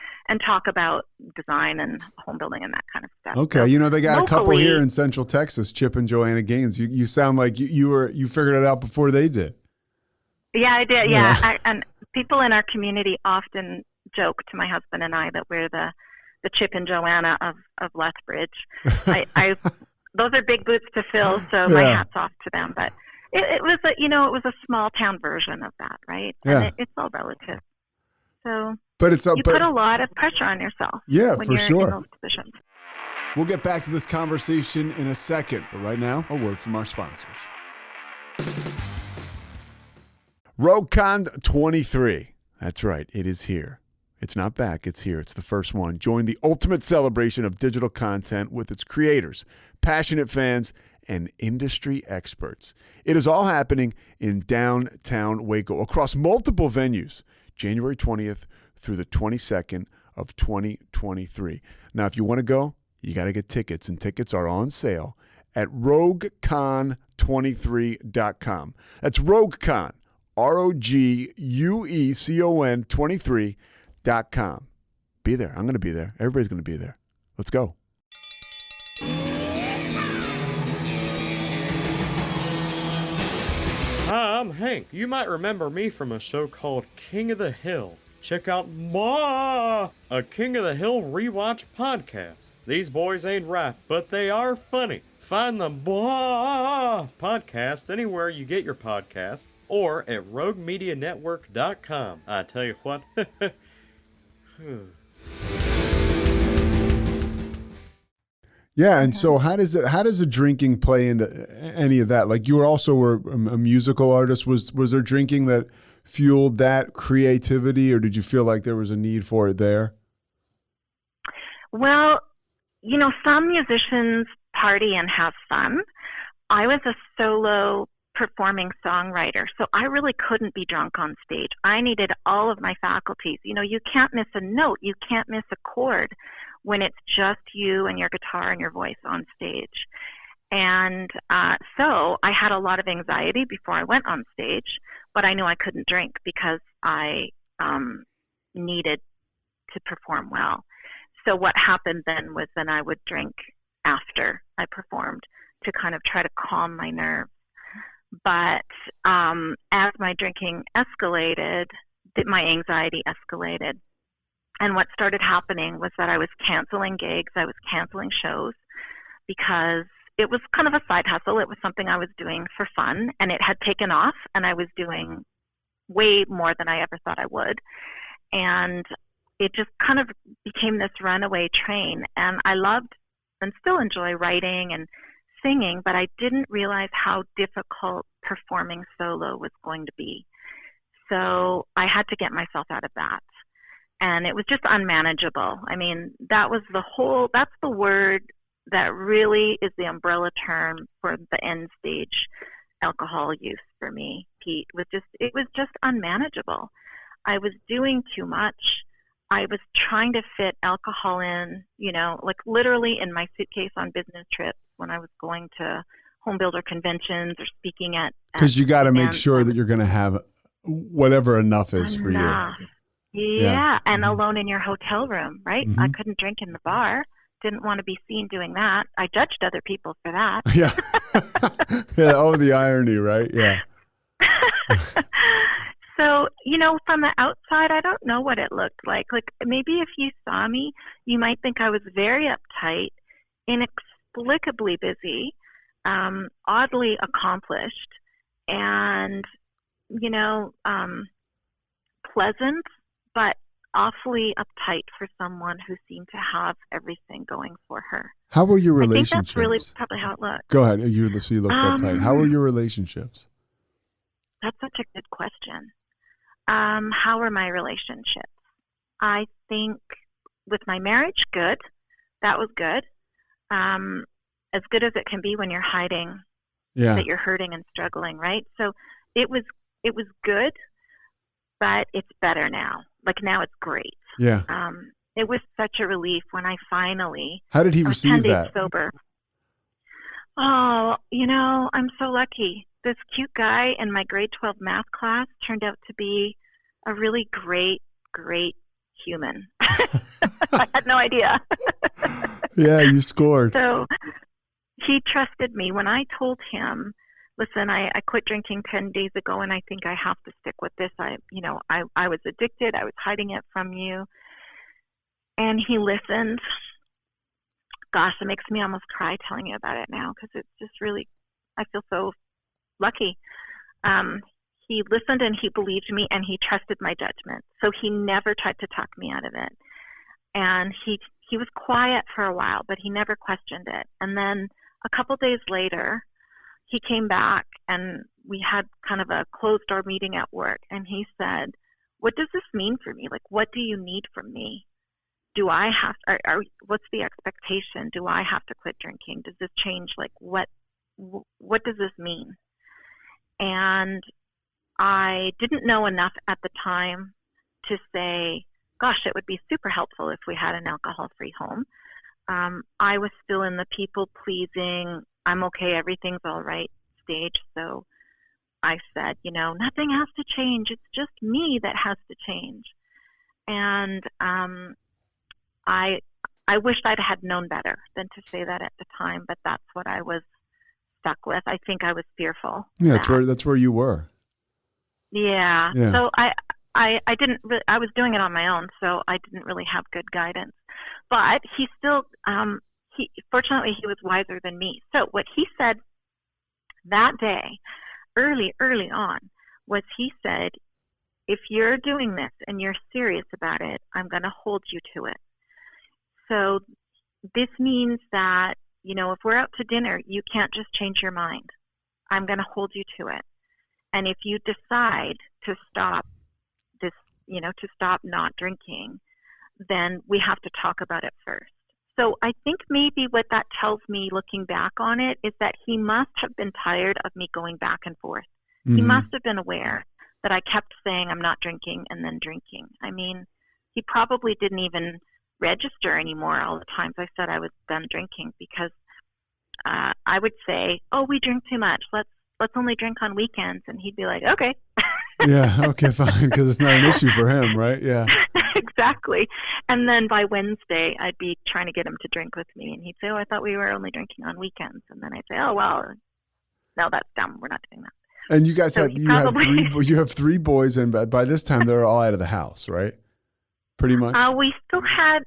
S2: talk about design and home building and that kind of stuff.
S1: Okay,
S2: So
S1: they got
S2: locally,
S1: a couple here in Central Texas, Chip and Joanna Gaines. You sound like you figured it out before they did.
S2: Yeah, I did. Yeah, and people in our community often joke to my husband and I that we're the Chip and Joanna of Lethbridge. Those are big boots to fill, so my hat's off to them. But it was a small town version of that, right?
S1: Yeah.
S2: And it's all relative. So
S1: But you
S2: put a lot of pressure on yourself.
S1: Yeah,
S2: when
S1: for
S2: you're
S1: sure.
S2: in those positions.
S1: We'll get back to this conversation in a second, but right now, a word from our sponsors. RogueCon 23. That's right, it is here. It's not back, it's here. It's the first one. Join the ultimate celebration of digital content with its creators, passionate fans, and industry experts. It is all happening in downtown Waco across multiple venues, January 20th through the 22nd of 2023. Now, if you want to go, you got to get tickets, and tickets are on sale at RogueCon23.com. That's RogueCon, RogueCon 23.com. Be there. I'm going to be there. Everybody's going to be there. Let's go.
S4: Hi, I'm Hank. You might remember me from a show called King of the Hill. Check out a King of the Hill rewatch podcast. These boys ain't right, but they are funny. Find the podcast anywhere you get your podcasts or at roguemedianetwork.com. I tell you what.
S1: Yeah, and so how does the drinking play into any of that? Like, you were a musical artist. Was there drinking that fueled that creativity, or did you feel like there was a need for it there?
S2: Well, some musicians party and have fun. I was a solo performing songwriter, so I really couldn't be drunk on stage. I needed all of my faculties. You can't miss a note. You can't miss a chord when it's just you and your guitar and your voice on stage. And so I had a lot of anxiety before I went on stage, but I knew I couldn't drink because I needed to perform well. So what happened then was then I would drink after I performed to kind of try to calm my nerves. But as my drinking escalated, my anxiety escalated. And what started happening was that I was canceling gigs, I was canceling shows because it was kind of a side hustle. It was something I was doing for fun, and it had taken off, and I was doing way more than I ever thought I would. And it just kind of became this runaway train. And I loved and still enjoy writing and singing, but I didn't realize how difficult performing solo was going to be. So I had to get myself out of that. And it was just unmanageable. I mean, that's the word that really is the umbrella term for the end stage alcohol use for me, Pete. It was just unmanageable. I was doing too much. I was trying to fit alcohol in, like literally in my suitcase on business trips when I was going to home builder conventions or speaking at
S1: because you got to make sure
S2: events.
S1: that you're going to have whatever enough is for you.
S2: Yeah, and alone in your hotel room, right?
S1: Mm-hmm.
S2: I couldn't drink in the bar. Didn't want to be seen doing that. I judged other people for that.
S1: Yeah. Yeah. Oh, the irony, right? Yeah.
S2: So, from the outside, I don't know what it looked like. Like maybe if you saw me, you might think I was very uptight, inexplicably busy, oddly accomplished, and, pleasant, but awfully uptight for someone who seemed to have everything going for her.
S1: How were your
S2: I think
S1: relationships?
S2: that's really probably how it looked.
S1: Go ahead. You looked uptight. How were your relationships?
S2: That's such a good question. How were my relationships? I think with my marriage, good. That was good. As good as it can be when you're hiding that you're hurting and struggling, right? So it was good, but it's better now. Like now it's great.
S1: Yeah.
S2: It was such a relief when I finally.
S1: How did he
S2: I was
S1: receive
S2: 10 days
S1: that?
S2: sober. Oh, I'm so lucky. This cute guy in my grade 12 math class turned out to be a really great, great human. I had no idea.
S1: Yeah, you scored.
S2: So he trusted me when I told him, listen, I quit drinking 10 days ago, and I think I have to stick with this. I was addicted. I was hiding it from you. And he listened. Gosh, it makes me almost cry telling you about it now because it's just really, I feel so lucky. He listened and he believed me and he trusted my judgment. So he never tried to talk me out of it. And he was quiet for a while, but he never questioned it. And then a couple days later, he came back and we had kind of a closed door meeting at work. And he said, what does this mean for me? Like, what do you need from me? Do I have, what's the expectation? Do I have to quit drinking? Does this change? Like, what does this mean? And I didn't know enough at the time to say, gosh, it would be super helpful if we had an alcohol-free home. I was still in the people-pleasing, I'm okay, everything's all right stage. So I said, nothing has to change. It's just me that has to change. And I wished I'd had known better than to say that at the time, but that's what I was stuck with. I think I was fearful.
S1: Yeah, that's where you were.
S2: Yeah. So I didn't really, I was doing it on my own, so I didn't really have good guidance. But he still, fortunately, he was wiser than me. So what he said that day, early on, was he said, if you're doing this and you're serious about it, I'm going to hold you to it. So this means that, if we're out to dinner, you can't just change your mind. I'm going to hold you to it. And if you decide to stop this, to stop not drinking, then we have to talk about it first. So I think maybe what that tells me looking back on it is that he must have been tired of me going back and forth. Mm-hmm. He must have been aware that I kept saying I'm not drinking and then drinking. I mean, he probably didn't even register anymore all the times I said I was done drinking because I would say, "Oh, we drink too much. Let's only drink on weekends." And he'd be like, "Okay."
S1: Yeah. Okay, fine. Because it's not an issue for him, right? Yeah.
S2: Exactly. And then by Wednesday, I'd be trying to get him to drink with me, and he'd say, "Oh, I thought we were only drinking on weekends." And then I'd say, "Oh, well, no, that's dumb. We're not doing that."
S1: And you guys
S2: So
S1: have
S2: he probably
S1: you have three boys, and by this time they're all out of the house, right? Pretty much.
S2: we still had,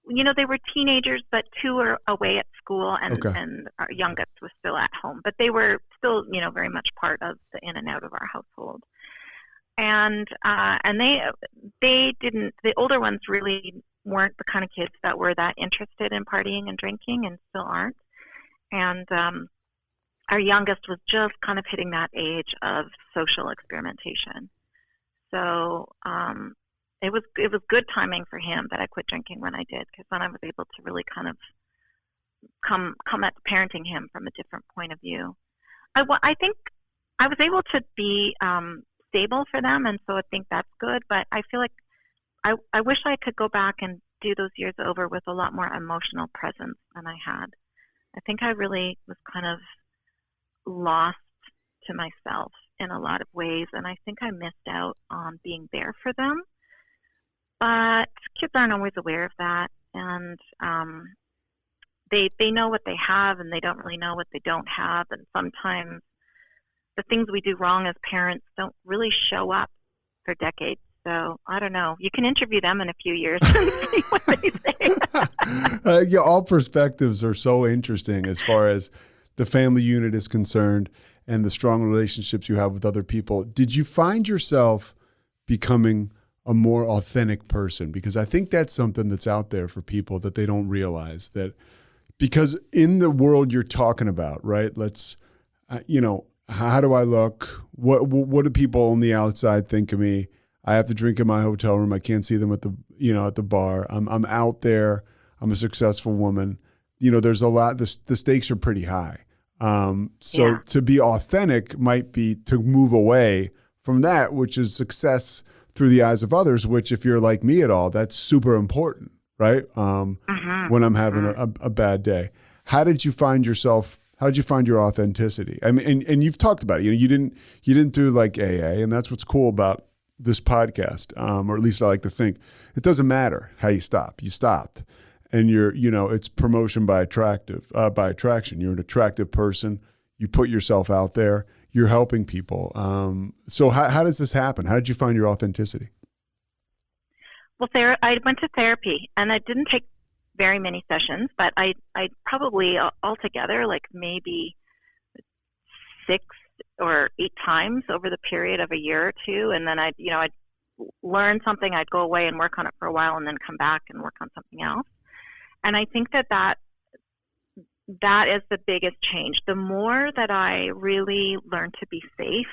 S2: they were teenagers, but two were away at school, and
S1: Okay.
S2: and our youngest was still at home. But they were still, very much part of the in and out of our household. And they didn't. The older ones really weren't the kind of kids that were that interested in partying and drinking, and still aren't. And our youngest was just kind of hitting that age of social experimentation. So it was good timing for him that I quit drinking when I did, because then I was able to really kind of come at parenting him from a different point of view. I think I was able to be stable for them, and so I think that's good. But I feel like I wish I could go back and do those years over with a lot more emotional presence than I had. I think I really was kind of lost to myself in a lot of ways, and I think I missed out on being there for them. But kids aren't always aware of that, and they know what they have, and they don't really know what they don't have. And sometimes the things we do wrong as parents don't really show up for decades. So I don't know. You can interview them in a few years and see what they say.
S1: Yeah, all perspectives are so interesting as far as the family unit is concerned and the strong relationships you have with other people. Did you find yourself becoming a more authentic person? Because I think that's something that's out there for people that they don't realize, that because in the world you're talking about, right? Let's, how do I look? What do people on the outside think of me? I have to drink in my hotel room. I can't see them at the bar. I'm out there. I'm a successful woman. There's a lot. The stakes are pretty high. So to be authentic might be to move away from that, which is success through the eyes of others, which if you're like me at all, that's super important, right? When I'm having a bad day. How did you find yourself? How did you find your authenticity? I mean, and you've talked about it. You didn't do like AA, and that's what's cool about this podcast, or at least I like to think. It doesn't matter how you stop. You stopped. And it's promotion by attraction. You're an attractive person. You put yourself out there. You're helping people. So how does this happen? How did you find your authenticity?
S2: Well, I went to therapy, and I didn't take very many sessions, but I probably altogether like maybe 6 or 8 times over the period of a year or two. And then I'd learn something. I'd go away and work on it for a while, and then come back and work on something else. And I think that is the biggest change. The more that I really learned to be safe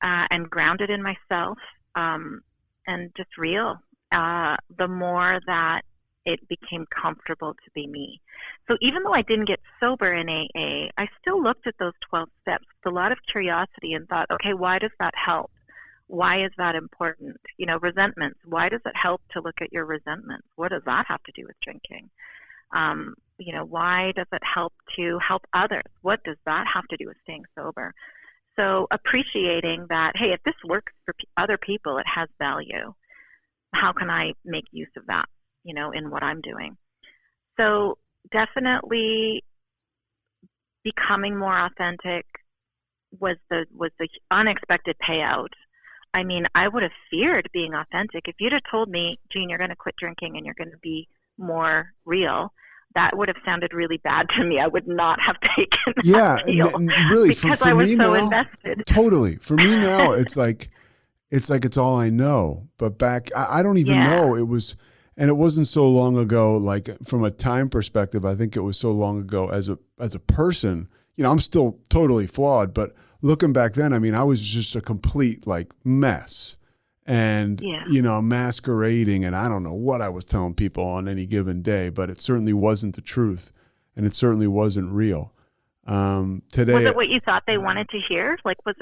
S2: and grounded in myself and just real, the more that it became comfortable to be me. So even though I didn't get sober in AA, I still looked at those 12 steps with a lot of curiosity and thought, okay, why does that help? Why is that important? Resentments. Why does it help to look at your resentments? What does that have to do with drinking? Why does it help to help others? What does that have to do with staying sober? So appreciating that, hey, if this works for other people, it has value. How can I make use of that, in what I'm doing? So definitely becoming more authentic was the unexpected payout. I mean, I would have feared being authentic. If you'd have told me, Jean, you're going to quit drinking and you're going to be more real, that would have sounded really bad to me. I would not have taken that deal.
S1: Really,
S2: because
S1: for
S2: I was
S1: me
S2: so
S1: now,
S2: invested.
S1: Totally. For me now, it's like it's all I know. But back, I don't even know. It wasn't so long ago. Like from a time perspective, I think it was so long ago as a person. I'm still totally flawed, but looking back then, I mean, I was just a complete like mess. And, masquerading, and I don't know what I was telling people on any given day, but it certainly wasn't the truth, and it certainly wasn't real. Today,
S2: was it what you thought they wanted to hear? Like, were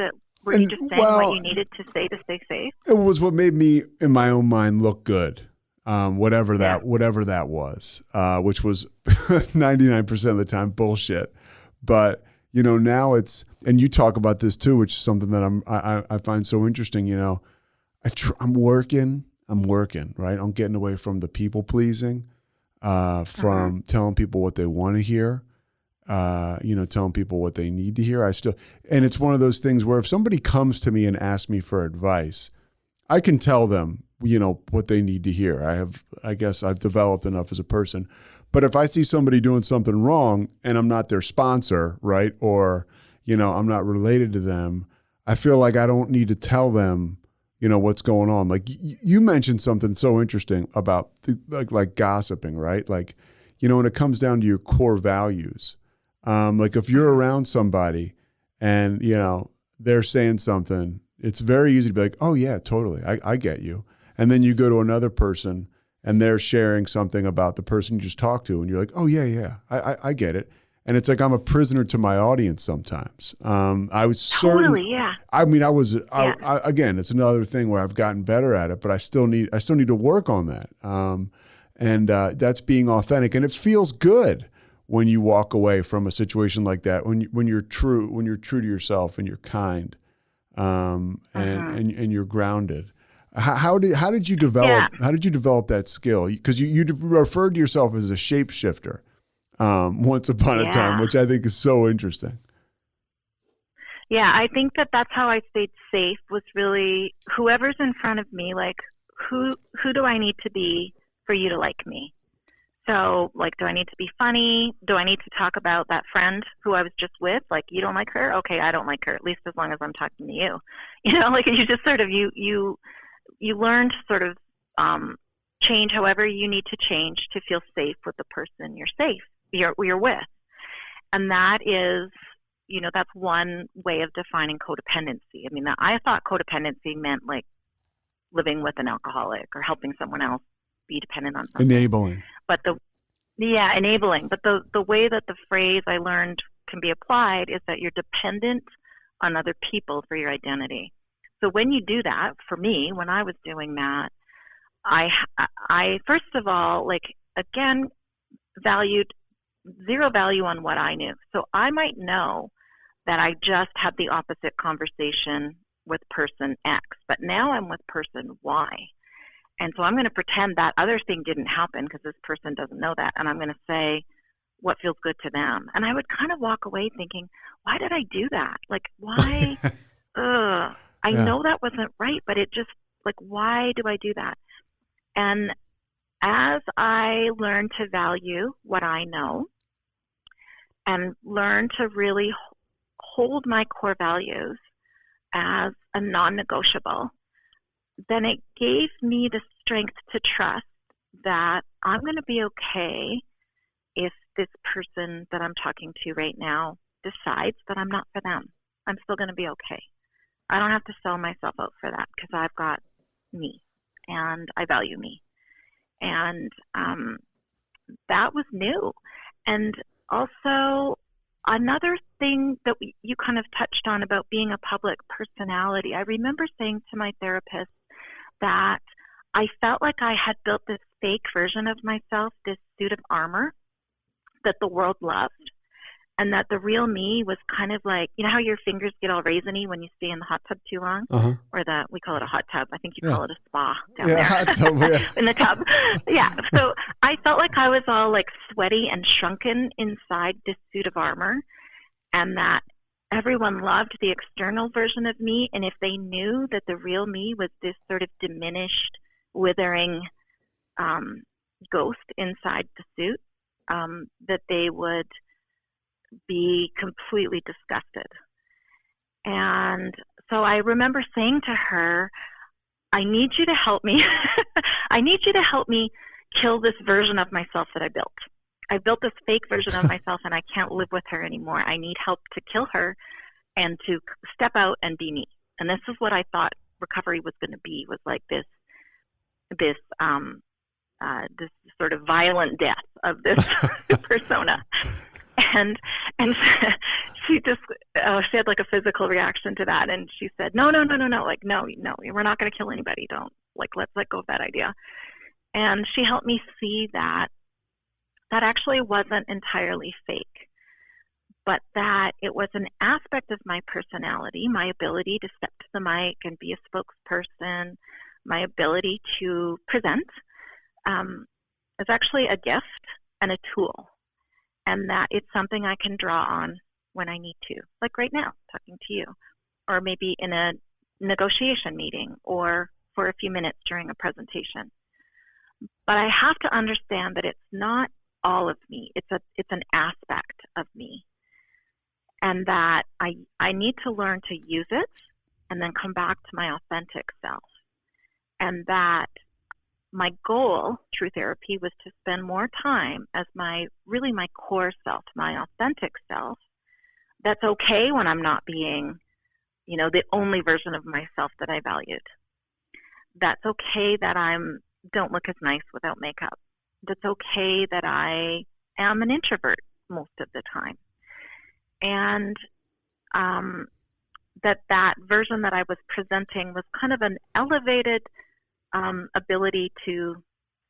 S2: you just saying what you needed to say to stay safe?
S1: It was what made me, in my own mind, look good, whatever that was, which was 99% of the time bullshit. But now and you talk about this too, which is something that I find so interesting. I'm working, right? I'm getting away from the people pleasing, from telling people what they want to hear, telling people what they need to hear. And it's one of those things where if somebody comes to me and asks me for advice, I can tell them, what they need to hear. I guess I've developed enough as a person. But if I see somebody doing something wrong and I'm not their sponsor, right? Or, I'm not related to them, I feel like I don't need to tell them, what's going on. Like you mentioned something so interesting about like gossiping, right? Like, when it comes down to your core values, like if you're around somebody and, they're saying something, it's very easy to be like, oh yeah, totally. I get you. And then you go to another person and they're sharing something about the person you just talked to. And you're like, oh yeah, I get it. And it's like, I'm a prisoner to my audience sometimes. I was
S2: totally, yeah.
S1: I mean, again, it's another thing where I've gotten better at it, but I still need to work on that. And that's being authentic. And it feels good when you walk away from a situation like that, when you're true to yourself and you're kind, and you're grounded. How did you develop that skill? Because you referred to yourself as a shapeshifter once upon a time, which I think is so interesting.
S2: Yeah, I think that's how I stayed safe, was really whoever's in front of me, like who do I need to be for you to like me? So, like, do I need to be funny? Do I need to talk about that friend who I was just with? Like, you don't like her? Okay, I don't like her, at least as long as I'm talking to you. Like you just sort of, you learn to sort of change however you need to change to feel safe with the person you're with. And that is, that's one way of defining codependency. I mean, I thought codependency meant like living with an alcoholic or helping someone else be dependent on something.
S1: Enabling.
S2: But enabling. But the way that the phrase I learned can be applied is that you're dependent on other people for your identity. So when you do that, for me, when I was doing that, I first of all, like, again, valued zero value on what I knew. So I might know that I just had the opposite conversation with person X, but now I'm with person Y. And so I'm going to pretend that other thing didn't happen because this person doesn't know that. And I'm going to say what feels good to them. And I would kind of walk away thinking, why did I do that? Like, why? I know that wasn't right, but it just, like, why do I do that? And as I learned to value what I know and learn to really hold my core values as a non-negotiable, then it gave me the strength to trust that I'm going to be okay if this person that I'm talking to right now decides that I'm not for them. I'm still going to be okay. I don't have to sell myself out for that because I've got me and I value me. And that was new. And also another thing that you kind of touched on about being a public personality, I remember saying to my therapist that I felt like I had built this fake version of myself, this suit of armor that the world loved, and that the real me was kind of like, how your fingers get all raisiny when you stay in the hot tub too long? Or we call it a hot tub. I think you call it a spa down there.
S1: Hot tub,
S2: in the tub. Yeah. So I felt like I was all like sweaty and shrunken inside this suit of armor, and that everyone loved the external version of me. And if they knew that the real me was this sort of diminished, withering ghost inside the suit, that they would be completely disgusted. And so I remember saying to her, I need you to help me. I need you to help me kill this version of myself that I built. I built this fake version of myself and I can't live with her anymore. I need help to kill her and to step out and be me. And this is what I thought recovery was going to be, was like this sort of violent death of this persona. And she just she had like a physical reaction to that, and she said, no, like no, we're not going to kill anybody. Don't, like, let's let go of that idea. And she helped me see that actually wasn't entirely fake, but that it was an aspect of my personality, my ability to step to the mic and be a spokesperson, my ability to present, is actually a gift and a tool, and that it's something I can draw on when I need to, like right now, talking to you, or maybe in a negotiation meeting or for a few minutes during a presentation. But I have to understand that it's not all of me. It's an aspect of me, and that I need to learn to use it and then come back to my authentic self. And that my goal through therapy was to spend more time as my core self, my authentic self. That's okay when I'm not being, the only version of myself that I valued. That's okay that don't look as nice without makeup. That's okay that I am an introvert most of the time. And that version that I was presenting was kind of an elevated ability to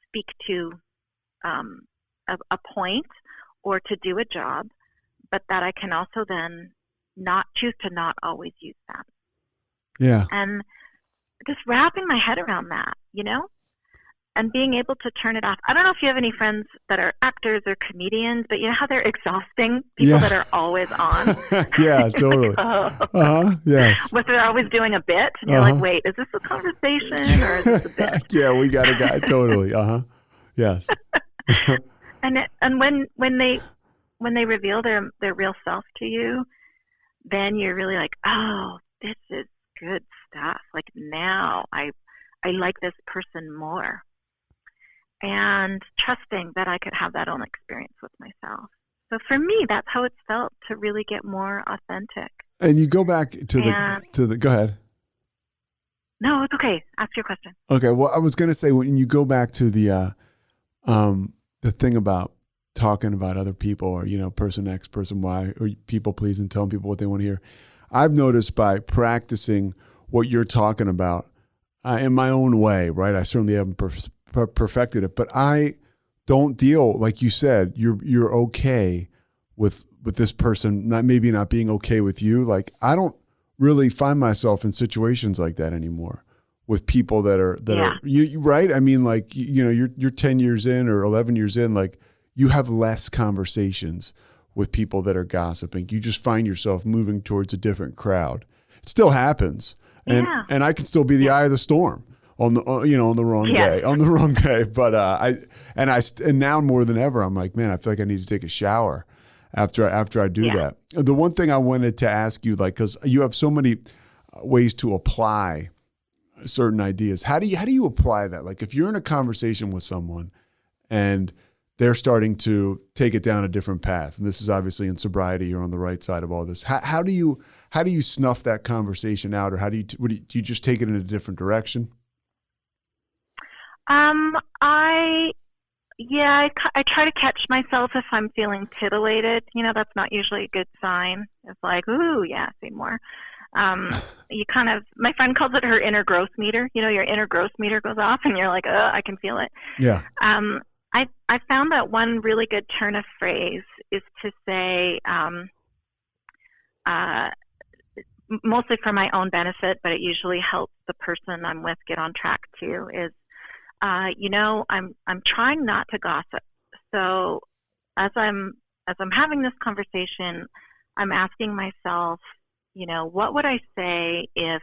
S2: speak to a point or to do a job, but that I can also then choose to not always use that.
S1: Yeah.
S2: And just wrapping my head around that, and being able to turn it off. I don't know if you have any friends that are actors or comedians, but you know how they're exhausting? People that are always on.
S1: Yeah, totally.
S2: Like,
S1: yes.
S2: But they're always doing a bit, and you're like, wait, is this a conversation or is this a bit?
S1: Yeah, we got a guy. Totally. Yes.
S2: And when they reveal their real self to you, then you're really like, oh, this is good stuff. Like now I like this person more. And trusting that I could have that own experience with myself. So for me, that's how it's felt to really get more authentic.
S1: And you go back to the go ahead.
S2: No, it's okay. Ask your question.
S1: Okay. Well, I was going to say, when you go back to the thing about talking about other people, or, person X, person Y, or people pleasing, telling people what they want to hear. I've noticed by practicing what you're talking about in my own way, right? I certainly haven't perfected it, but I don't deal, like you said, you're okay with this person maybe not being okay with you. Like, I don't really find myself in situations like that anymore with people that are you right. I mean, like, you're 10 years in or 11 years in, like, you have less conversations with people that are gossiping. You just find yourself moving towards a different crowd. It still happens, and I can still be the eye of the storm on the on the wrong day. But and now more than ever, I'm like, man, I feel like I need to take a shower after I do that. The one thing I wanted to ask you, like, because you have so many ways to apply certain ideas. How do you apply that? Like, if you're in a conversation with someone and they're starting to take it down a different path, and this is obviously in sobriety, you're on the right side of all this. How do you snuff that conversation out, or do you just take it in a different direction?
S2: I try to catch myself if I'm feeling titillated. That's not usually a good sign. It's like, ooh, yeah, say more. My friend calls it her inner growth meter. Your inner growth meter goes off and you're like, I can feel it.
S1: Yeah.
S2: I found that one really good turn of phrase is to say, mostly for my own benefit, but it usually helps the person I'm with get on track too, is, I'm trying not to gossip. So as I'm having this conversation, I'm asking myself, what would I say if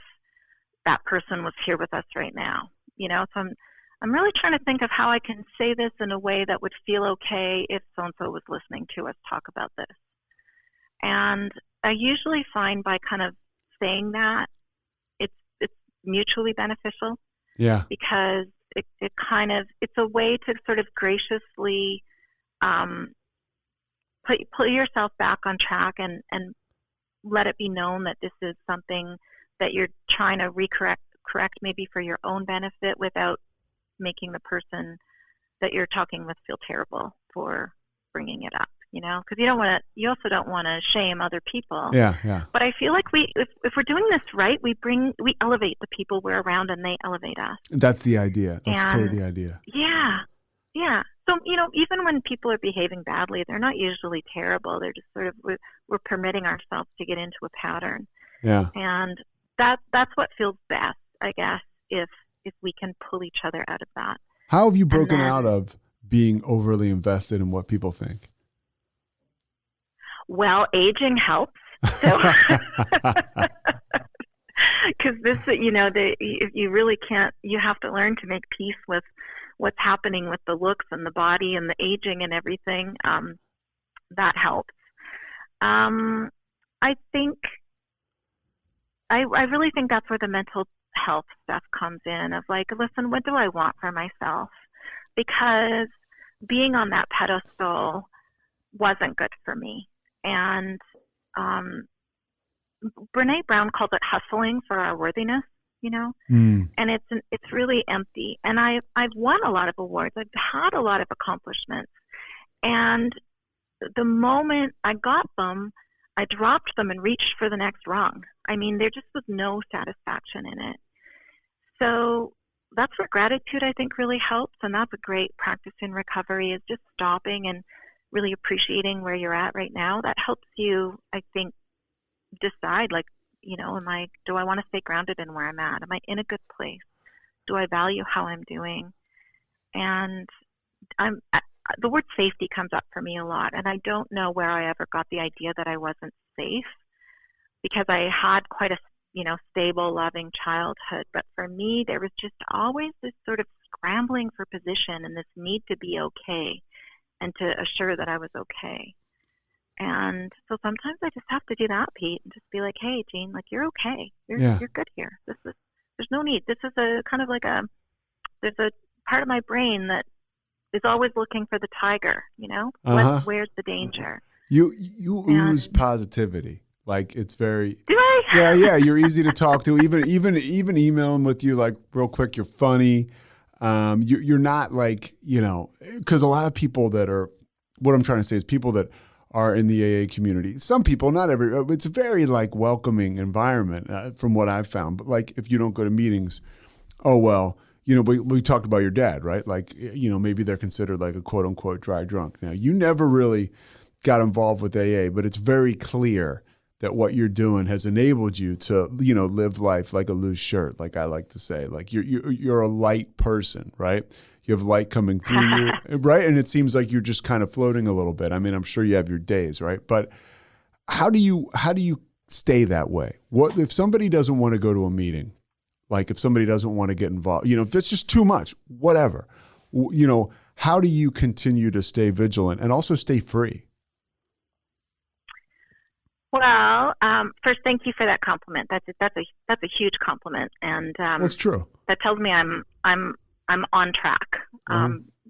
S2: that person was here with us right now? So I'm really trying to think of how I can say this in a way that would feel okay if so-and-so was listening to us talk about this. And I usually find by kind of saying that, it's mutually beneficial.
S1: Yeah.
S2: Because it's a way to sort of graciously put yourself back on track and let it be known that this is something that you're trying to correct maybe for your own benefit without making the person that you're talking with feel terrible for bringing it up, because you also don't want to shame other people.
S1: Yeah.
S2: But I feel like if we're doing this right, we elevate the people we're around and they elevate us.
S1: That's the idea. That's totally the idea.
S2: Yeah. So, even when people are behaving badly, they're not usually terrible. They're just sort of, we're permitting ourselves to get into a pattern.
S1: Yeah.
S2: And that's what feels best, I guess, if we can pull each other out of that.
S1: How have you broken out of being overly invested in what people think?
S2: Well, aging helps. So, because you really can't, you have to learn to make peace with what's happening with the looks and the body and the aging and everything. That helps. I think, I really think that's where the mental health stuff comes in, of like, listen, what do I want for myself? Because being on that pedestal wasn't good for me. And Brene Brown calls it hustling for our worthiness, and it's really empty. And I've won a lot of awards. I've had a lot of accomplishments. And the moment I got them, I dropped them and reached for the next rung. I mean, there just was no satisfaction in it. So that's where gratitude, I think, really helps. And that's a great practice in recovery, is just stopping and really appreciating where you're at right now. That helps you, I think, decide, like, do I want to stay grounded in where I'm at? Am I in a good place? Do I value how I'm doing? And the word safety comes up for me a lot. And I don't know where I ever got the idea that I wasn't safe, because I had quite a, stable, loving childhood. But for me, there was just always this sort of scrambling for position and this need to be okay and to assure that I was okay. And so sometimes I just have to do that, Pete, and just be like, hey, Jean, like, you're okay. You're good here. There's no need. This is a kind of like there's a part of my brain that is always looking for the tiger, where's the danger?
S1: You ooze positivity. Like, it's very,
S2: do I?
S1: Yeah. You're easy to talk to, even emailing with you, like, real quick. You're funny. You're not like, because a lot of people what I'm trying to say is people that are in the AA community. Some people, not every, it's a very like welcoming environment from what I've found. But like, if you don't go to meetings, oh, well, we talked about your dad, right? Like, maybe they're considered like a quote unquote dry drunk. Now, you never really got involved with AA, but it's very clear that what you're doing has enabled you to, live life like a loose shirt, like I like to say. Like, you're a light person, right? You have light coming through you, right? And it seems like you're just kind of floating a little bit. I mean, I'm sure you have your days, right? But how do you stay that way? What if somebody doesn't want to go to a meeting? Like, if somebody doesn't want to get involved, if that's just too much, whatever, how do you continue to stay vigilant and also stay free?
S2: Well, first, thank you for that compliment. That's a huge compliment, and
S1: that's true.
S2: That tells me I'm on track,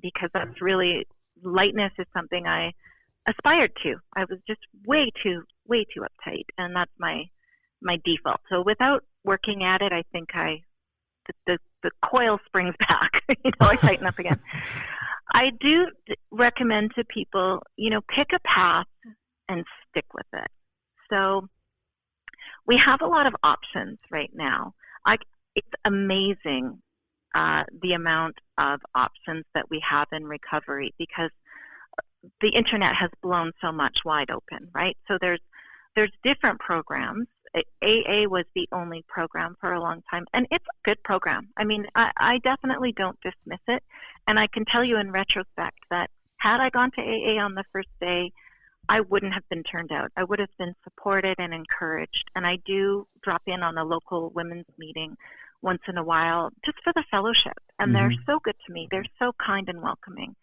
S2: because that's really, lightness is something I aspired to. I was just way too uptight, and that's my default. So without working at it, I think the coil springs back. I tighten up again. I do recommend to people, pick a path and stick with it. So we have a lot of options right now. It's amazing the amount of options that we have in recovery, because the internet has blown so much wide open, right? So there's different programs. AA was the only program for a long time, and it's a good program. I mean, I definitely don't dismiss it, and I can tell you in retrospect that had I gone to AA on the first day, I wouldn't have been turned out. I would have been supported and encouraged. And I do drop in on a local women's meeting once in a while just for the fellowship. And they're so good to me. They're so kind and welcoming.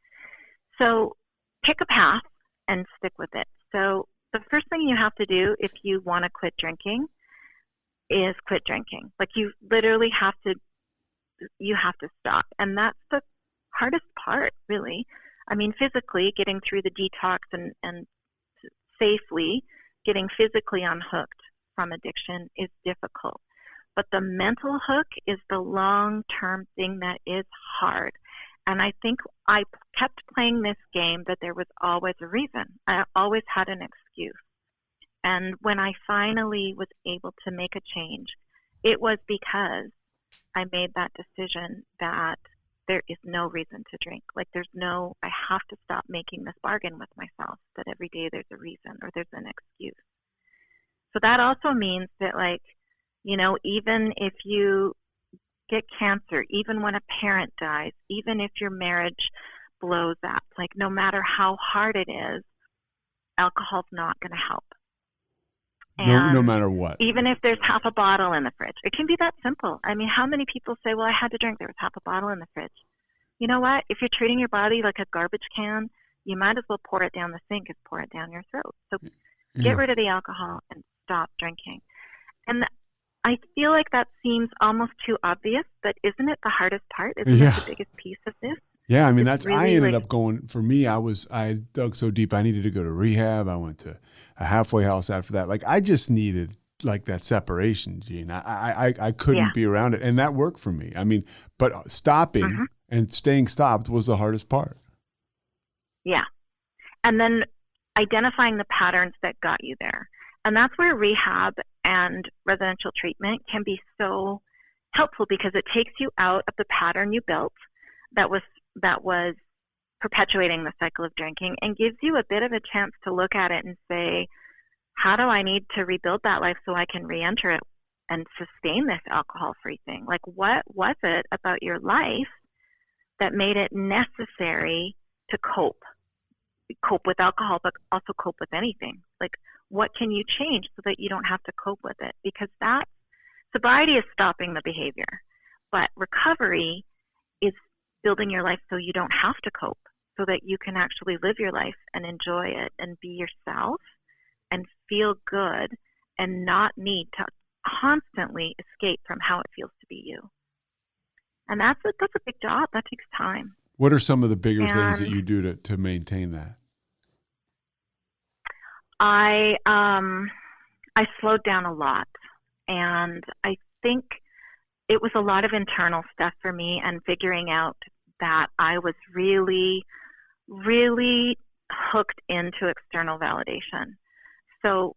S2: So pick a path and stick with it. So the first thing you have to do if you want to quit drinking is quit drinking. Like, you literally have to stop. And that's the hardest part, really. I mean, physically getting through the detox and safely getting physically unhooked from addiction is difficult. But the mental hook is the long-term thing that is hard. And I think I kept playing this game that there was always a reason. I always had an excuse. And when I finally was able to make a change, it was because I made that decision that there is no reason to drink. Like I have to stop making this bargain with myself that every day there's a reason or there's an excuse. So that also means that, like, even if you get cancer, even when a parent dies, even if your marriage blows up, like, no matter how hard it is, alcohol's not going to help.
S1: No matter what.
S2: Even if there's half a bottle in the fridge. It can be that simple. I mean, how many people say, well, I had to drink, there was half a bottle in the fridge. You know what? If you're treating your body like a garbage can, you might as well pour it down the sink as pour it down your throat. So get rid of the alcohol and stop drinking. And I feel like that seems almost too obvious, but isn't it the hardest part? Isn't it the biggest piece of this?
S1: Yeah, I mean,
S2: really,
S1: I ended up going, for me, I dug so deep, I needed to go to rehab. I went to a halfway house after that. Like, I just needed, like, that separation, Jean. I couldn't be around it. And that worked for me. I mean, but stopping and staying stopped was the hardest part.
S2: Yeah. And then identifying the patterns that got you there. And that's where rehab and residential treatment can be so helpful, because it takes you out of the pattern you built that was perpetuating the cycle of drinking, and gives you a bit of a chance to look at it and say, how do I need to rebuild that life so I can re-enter it and sustain this alcohol-free thing? Like, what was it about your life that made it necessary to cope with alcohol, but also cope with anything? Like, what can you change so that you don't have to cope with it? Because sobriety is stopping the behavior, but recovery is building your life so you don't have to cope, so that you can actually live your life and enjoy it and be yourself and feel good and not need to constantly escape from how it feels to be you. And that's a big job. That takes time.
S1: What are some of the bigger things that you do to maintain that?
S2: I slowed down a lot, and I think it was a lot of internal stuff for me, and figuring out that I was really, really hooked into external validation. So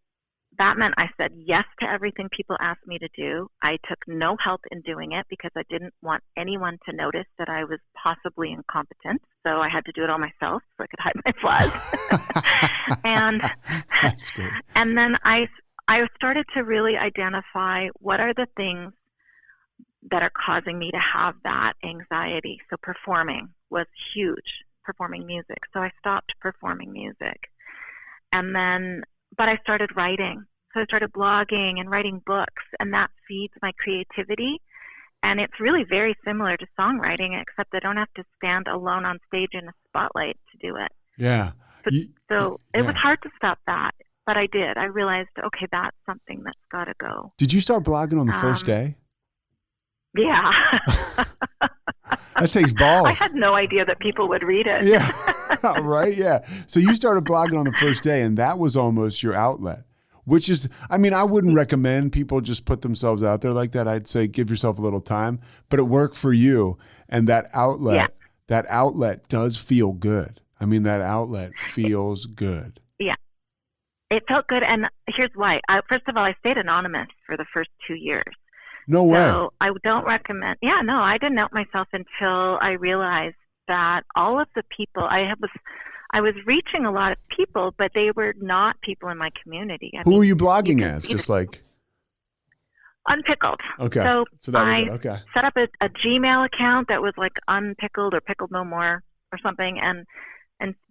S2: that meant I said yes to everything people asked me to do. I took no help in doing it because I didn't want anyone to notice that I was possibly incompetent. So I had to do it all myself so I could hide my flaws. And
S1: that's great.
S2: And then I started to really identify what are the things that are causing me to have that anxiety. So performing was huge, performing music. So I stopped performing music. And then, but I started writing. So I started blogging and writing books, and that feeds my creativity. And it's really very similar to songwriting, except I don't have to stand alone on stage in a spotlight to do it.
S1: Yeah.
S2: So it was hard to stop that, but I did. I realized, okay, that's something that's got to go.
S1: Did you start blogging on the first day?
S2: Yeah.
S1: That takes balls.
S2: I had no idea that people would read it.
S1: Yeah. Right. Yeah. So you started blogging on the first day, and that was almost your outlet, which is, I mean, I wouldn't recommend people just put themselves out there like that. I'd say give yourself a little time, but it worked for you. And that outlet does feel good. I mean, that outlet feels good. Yeah.
S2: It felt good. And here's why. First of all, I stayed anonymous for the first 2 years.
S1: No way.
S2: So I don't recommend. Yeah, no, I didn't out myself until I realized that all of the people I was reaching a lot of people, but they were not people in my community.
S1: Who were you blogging as? Just like
S2: Unpickled.
S1: Okay. So that was it. Okay.
S2: Set up a Gmail account that was like Unpickled or Pickled No More or something, and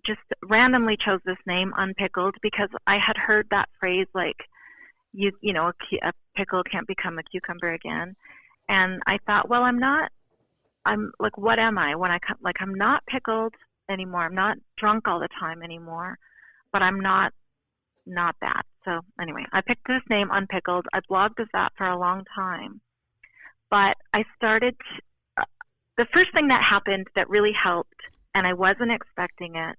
S2: just randomly chose this name Unpickled because I had heard that phrase like, you know, a pickle can't become a cucumber again. And I thought, well, I'm like, what am I? When I'm not pickled anymore. I'm not drunk all the time anymore, but I'm not that. So anyway, I picked this name Unpickled. I blogged as that for a long time, but I started, the first thing that happened that really helped, and I wasn't expecting it,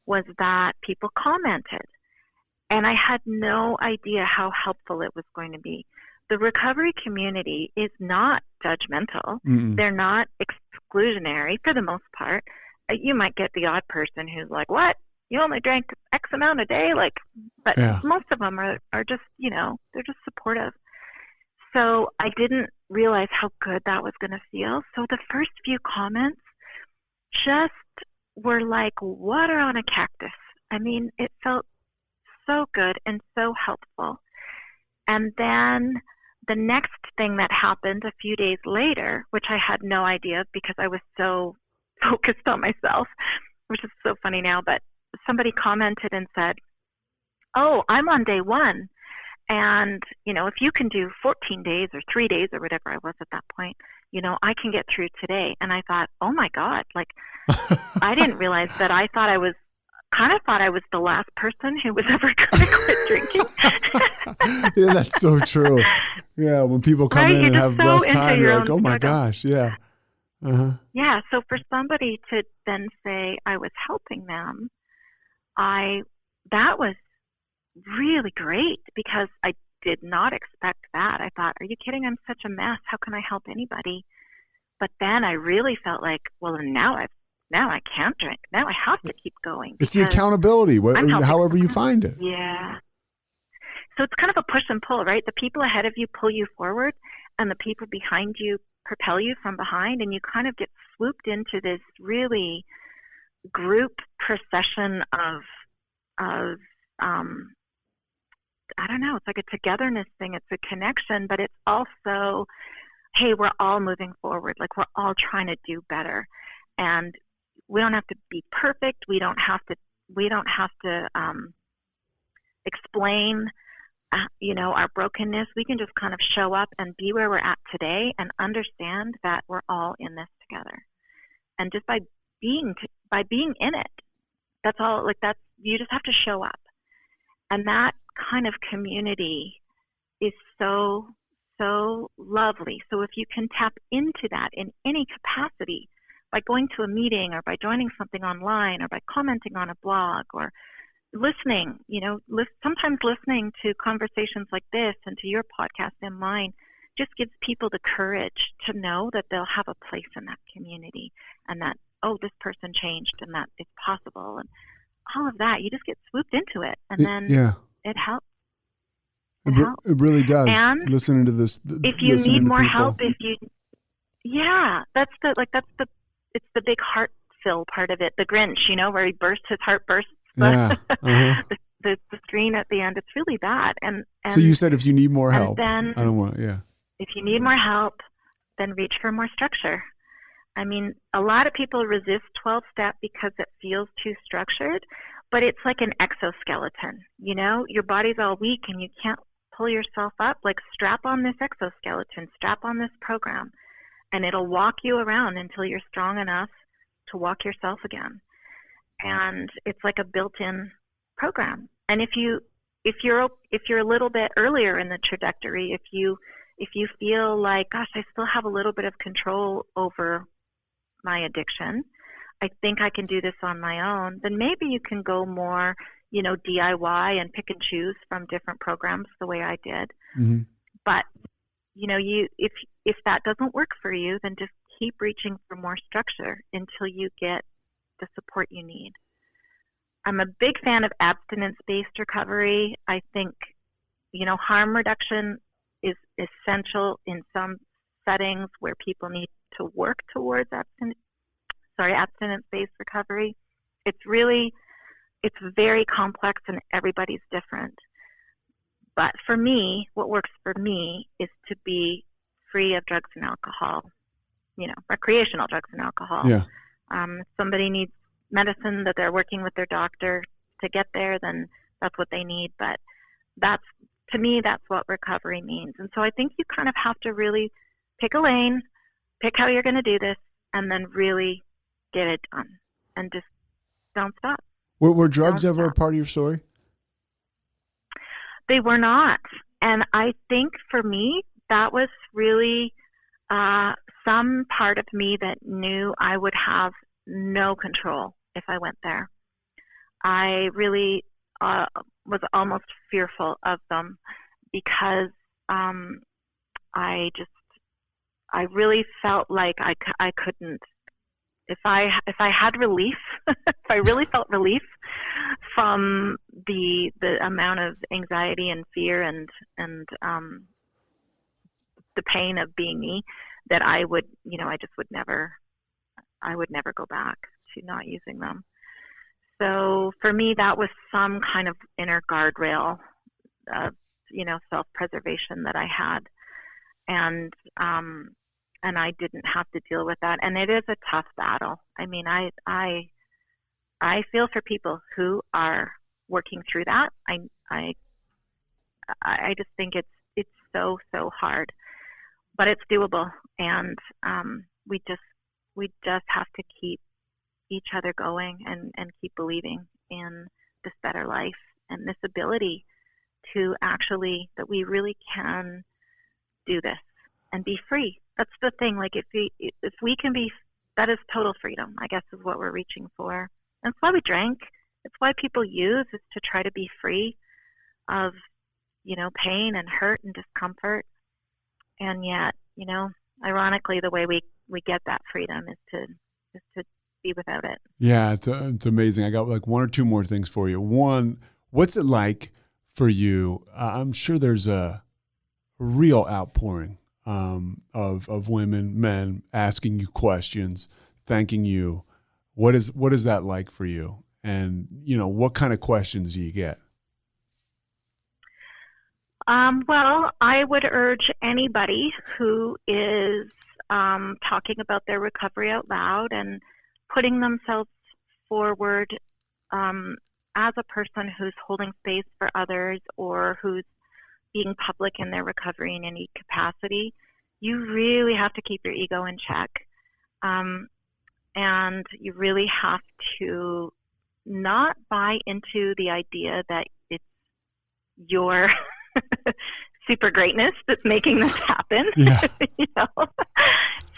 S2: was that people commented. And I had no idea how helpful it was going to be. The recovery community is not judgmental. Mm-mm. They're not exclusionary for the most part. You might get the odd person who's like, what? You only drank X amount a day? But most of them are just, they're just supportive. So I didn't realize how good that was going to feel. So the first few comments just were like water on a cactus. I mean, it felt so good and so helpful. And then the next thing that happened a few days later, which I had no idea because I was so focused on myself, which is so funny now, but somebody commented and said, "Oh, I'm on day 1. And, if you can do 14 days or 3 days or whatever I was at that point, I can get through today." And I thought, oh my God, like I didn't realize that I thought I was the last person who was ever going to quit drinking.
S1: Yeah, that's so true. Yeah, when people come
S2: Right?
S1: in
S2: You're
S1: and
S2: just
S1: have
S2: so
S1: less
S2: into
S1: time,
S2: your
S1: you're like,
S2: own
S1: oh my
S2: struggle.
S1: gosh, yeah. Uh-huh.
S2: Yeah, so for somebody to then say I was helping them, that was really great because I did not expect that. I thought, are you kidding? I'm such a mess. How can I help anybody? But then I really felt like, well, now I can't drink. Now I have to keep going.
S1: It's the accountability, however you find it.
S2: Yeah. So it's kind of a push and pull, right? The people ahead of you pull you forward, and the people behind you propel you from behind, and you kind of get swooped into this really group procession of I don't know, it's like a togetherness thing. It's a connection, but it's also, hey, we're all moving forward. Like we're all trying to do better. And we don't have to be perfect. We don't have to explain, our brokenness. We can just kind of show up and be where we're at today and understand that we're all in this together. And just by being in it, that's all, like that's, you just have to show up. And that kind of community is so, so lovely. So if you can tap into that in any capacity, by going to a meeting or by joining something online or by commenting on a blog or listening, sometimes listening to conversations like this and to your podcast and mine just gives people the courage to know that they'll have a place in that community and that, oh, this person changed and that it's possible. And all of that, you just get swooped into it, and then it helps. It
S1: really does.
S2: And
S1: listening to this,
S2: if you need more help, it's the big heart fill part of it. The Grinch, where his heart bursts. The screen at the end. It's really that. And
S1: so you said if you need more help,
S2: then
S1: I don't want. Yeah.
S2: If you need more help, then reach for more structure. I mean, a lot of people resist 12-step because it feels too structured, but it's like an exoskeleton. Your body's all weak and you can't pull yourself up. Like strap on this exoskeleton, strap on this program, and it'll walk you around until you're strong enough to walk yourself again. And it's like a built-in program. And if you're a little bit earlier in the trajectory, if you feel like, gosh, I still have a little bit of control over my addiction, I think I can do this on my own, then maybe you can go more, DIY and pick and choose from different programs the way I did.
S1: Mm-hmm.
S2: But, if that doesn't work for you, then just keep reaching for more structure until you get the support you need. I'm a big fan of abstinence-based recovery. I think, harm reduction is essential in some settings where people need to work towards abstinence-based recovery. It's very complex and everybody's different. But for me, what works for me is to be free of drugs and alcohol, recreational drugs and alcohol.
S1: Yeah.
S2: If somebody needs medicine that they're working with their doctor to get there, then that's what they need. But to me, that's what recovery means. And so I think you kind of have to really pick a lane, pick how you're going to do this, and then really get it done and just don't stop.
S1: Were drugs ever a part of your story?
S2: They were not. And I think for me, that was really some part of me that knew I would have no control if I went there. I really was almost fearful of them because I really felt like I couldn't. If I had relief, if I really felt relief from the amount of anxiety and fear and the pain of being me, that I would, I just would never I would never go back to not using them. So for me, that was some kind of inner guardrail of, self-preservation that I had. And I didn't have to deal with that. And it is a tough battle. I mean, I feel for people who are working through that. I just think it's so hard, but it's doable. And we just have to keep each other going and keep believing in this better life and this ability to actually, that we really can do this and be free. That's the thing. Like if we can be, that is total freedom, I guess, is what we're reaching for. And it's why we drink. It's why people use, is to try to be free of, pain and hurt and discomfort. And yet, ironically, the way we get that freedom is to be without it.
S1: Yeah, it's amazing. I got like one or two more things for you. One, what's it like for you? I'm sure there's a real outpouring of women, men asking you questions, thanking you. What is that like for you? And what kind of questions do you get?
S2: Well, I would urge anybody who is talking about their recovery out loud and putting themselves forward as a person who's holding space for others or who's being public in their recovery in any capacity, you really have to keep your ego in check. And you really have to not buy into the idea that it's your super greatness that's making this happen.
S1: Yeah.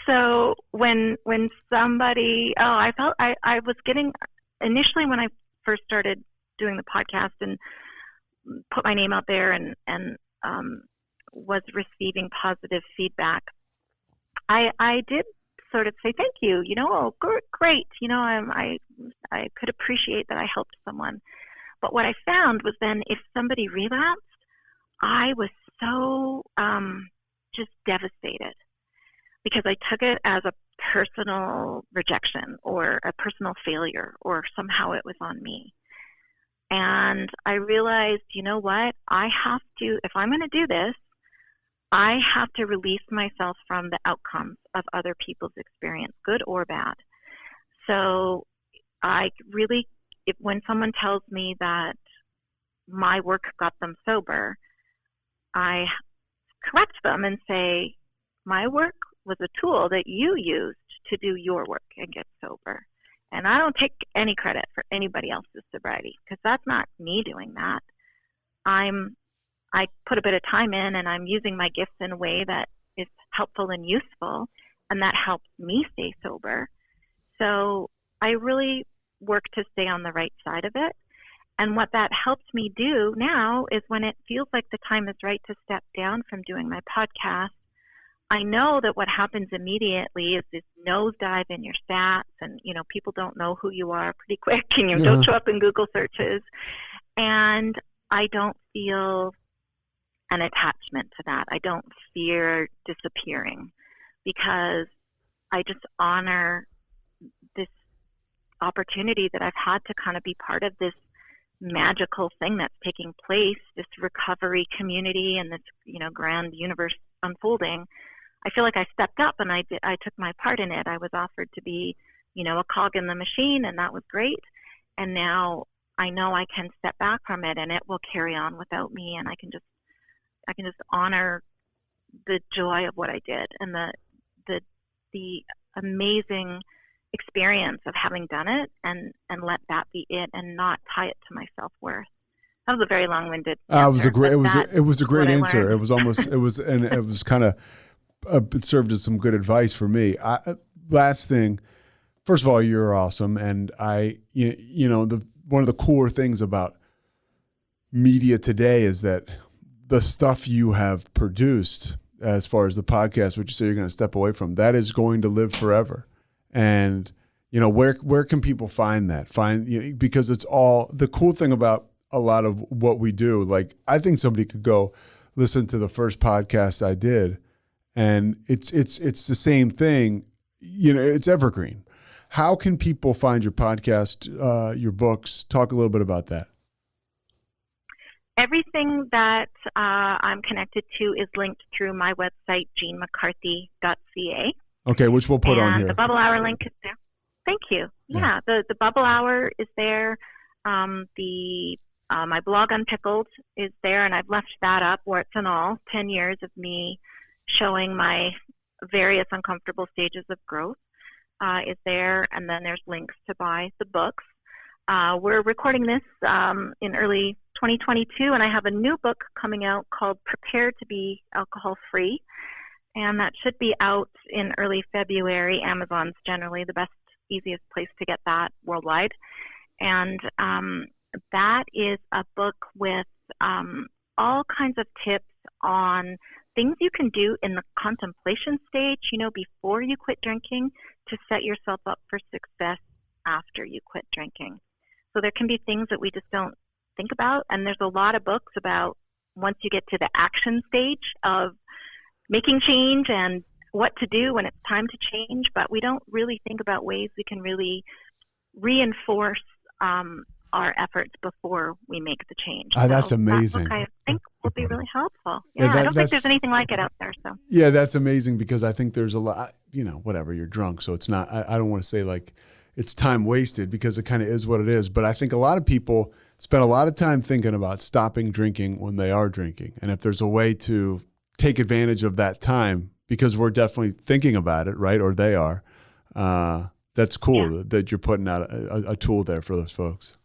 S2: So when somebody, I felt I was getting, initially when I first started doing the podcast and put my name out there and was receiving positive feedback, I did sort of say thank you. Oh, great. I could appreciate that I helped someone. But what I found was then if somebody relapsed, I was so just devastated because I took it as a personal rejection or a personal failure, or somehow it was on me. And I realized, you know what? I have to, if I'm going to do this, I have to release myself from the outcomes of other people's experience, good or bad. So I really, when someone tells me that my work got them sober, I correct them and say, my work was a tool that you used to do your work and get sober. And I don't take any credit for anybody else's sobriety, because that's not me doing that. I put a bit of time in, and I'm using my gifts in a way that is helpful and useful, and that helps me stay sober. So I really work to stay on the right side of it. And what that helps me do now is when it feels like the time is right to step down from doing my podcast, I know that what happens immediately is this nosedive in your stats, and people don't know who you are pretty quick, and you don't show up in Google searches. And I don't feel an attachment to that. I don't fear disappearing, because I just honor this opportunity that I've had to kind of be part of this magical thing that's taking place, this recovery community and this, grand universe unfolding. I feel like I stepped up and I took my part in it. I was offered to be, a cog in the machine, and that was great. And now I know I can step back from it, and it will carry on without me, and I can just honor the joy of what I did and the amazing experience of having done it, and let that be it, and not tie it to my self-worth. That was a very long-winded answer.
S1: It was a great answer. It was almost, it was kind of, it served as some good advice for me. Last thing, first of all, you're awesome. And one of the core things about media today is that the stuff you have produced, as far as the podcast, which you say you're going to step away from, that is going to live forever. And, where can people find that? Because it's all, the cool thing about a lot of what we do, like, I think somebody could go listen to the first podcast I did, and it's the same thing, it's evergreen. How can people find your podcast, your books? Talk a little bit about that.
S2: Everything that I'm connected to is linked through my website, jeanmccarthy.ca.
S1: Okay, which we'll put on
S2: And
S1: here.
S2: the Bubble Hour link is there. Thank you. Yeah, the Bubble Hour is there. My blog Unpickled is there, and I've left that up, warts and all, 10 years of me showing my various uncomfortable stages of growth is there, and then there's links to buy the books. We're recording this in early 2022, and I have a new book coming out called Prepare to Be Alcohol Free, and that should be out in early February. Amazon's generally the best, easiest place to get that worldwide. And that is a book with all kinds of tips on things you can do in the contemplation stage, before you quit drinking, to set yourself up for success after you quit drinking. So there can be things that we just don't think about, and there's a lot of books about once you get to the action stage of making change and what to do when it's time to change, but we don't really think about ways we can really reinforce our efforts before we make the change.
S1: That's amazing.
S2: That book, I think, will be really helpful. Yeah, I don't think there's anything like it out there. So
S1: yeah, that's amazing, because I think there's a lot, whatever, you're drunk, so it's not, I don't want to say like it's time wasted, because it kind of is what it is. But I think a lot of people spend a lot of time thinking about stopping drinking when they are drinking. And if there's a way to take advantage of that time, because we're definitely thinking about it, right? Or they are, that's cool that you're putting out a tool there for those folks.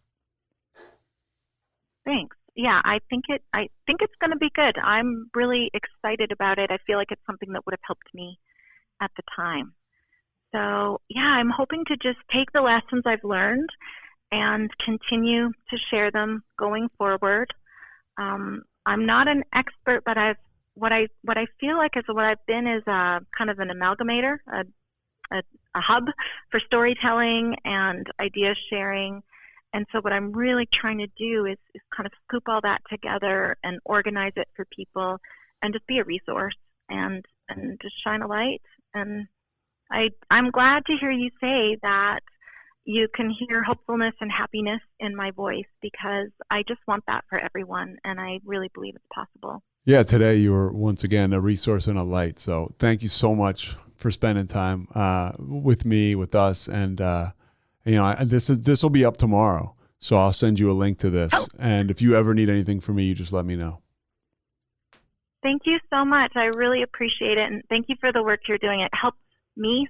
S2: Thanks. Yeah, I think it's going to be good. I'm really excited about it. I feel like it's something that would have helped me at the time. So yeah, I'm hoping to just take the lessons I've learned and continue to share them going forward. I'm not an expert, but what I feel like is what I've been is a kind of an amalgamator, a hub for storytelling and idea sharing. And so what I'm really trying to do is kind of scoop all that together and organize it for people and just be a resource and just shine a light. And I'm glad to hear you say that you can hear hopefulness and happiness in my voice, because I just want that for everyone, and I really believe it's possible.
S1: Yeah, today you were once again a resource and a light. So thank you so much for spending time with me, with us, and this will be up tomorrow, so I'll send you a link to this. Oh. And if you ever need anything from me, you just let me know.
S2: Thank you so much. I really appreciate it, and thank you for the work you're doing. It helps me,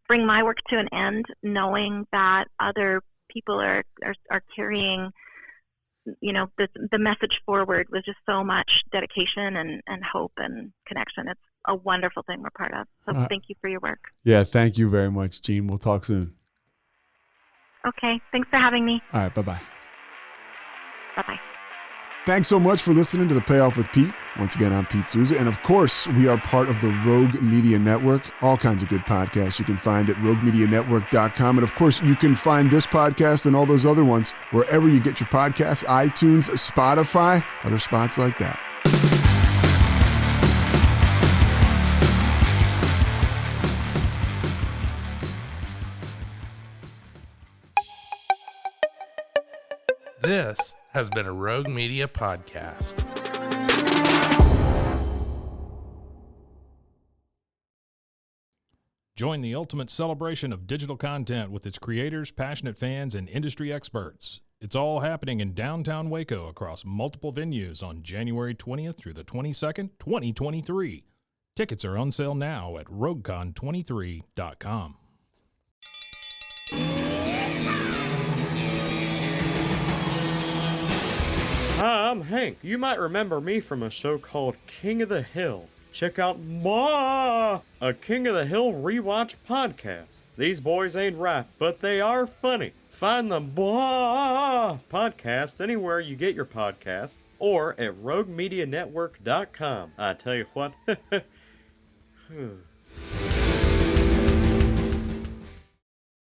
S2: bring my work to an end, knowing that other people are carrying, the message forward with just so much dedication and hope and connection. It's a wonderful thing we're part of. So thank you for your work.
S1: Yeah, thank you very much, Jean. We'll talk soon.
S2: Okay, thanks for having me.
S1: All right, bye-bye.
S2: Bye-bye.
S1: Thanks so much for listening to The Payoff with Pete. Once again, I'm Pete Souza. And of course, we are part of the Rogue Media Network. All kinds of good podcasts you can find at roguemedianetwork.com. And of course, you can find this podcast and all those other ones wherever you get your podcasts, iTunes, Spotify, other spots like that.
S5: This has been a Rogue Media podcast.
S3: Join the ultimate celebration of digital content with its creators, passionate fans, and industry experts. It's all happening in downtown Waco across multiple venues on January 20th through the 22nd, 2023. Tickets are on sale now at roguecon23.com.
S4: Hi, I'm Hank. You might remember me from a show called King of the Hill. Check out a King of the Hill rewatch podcast. These boys ain't rap, but they are funny. Find the podcast anywhere you get your podcasts or at roguemedianetwork.com. I tell you what.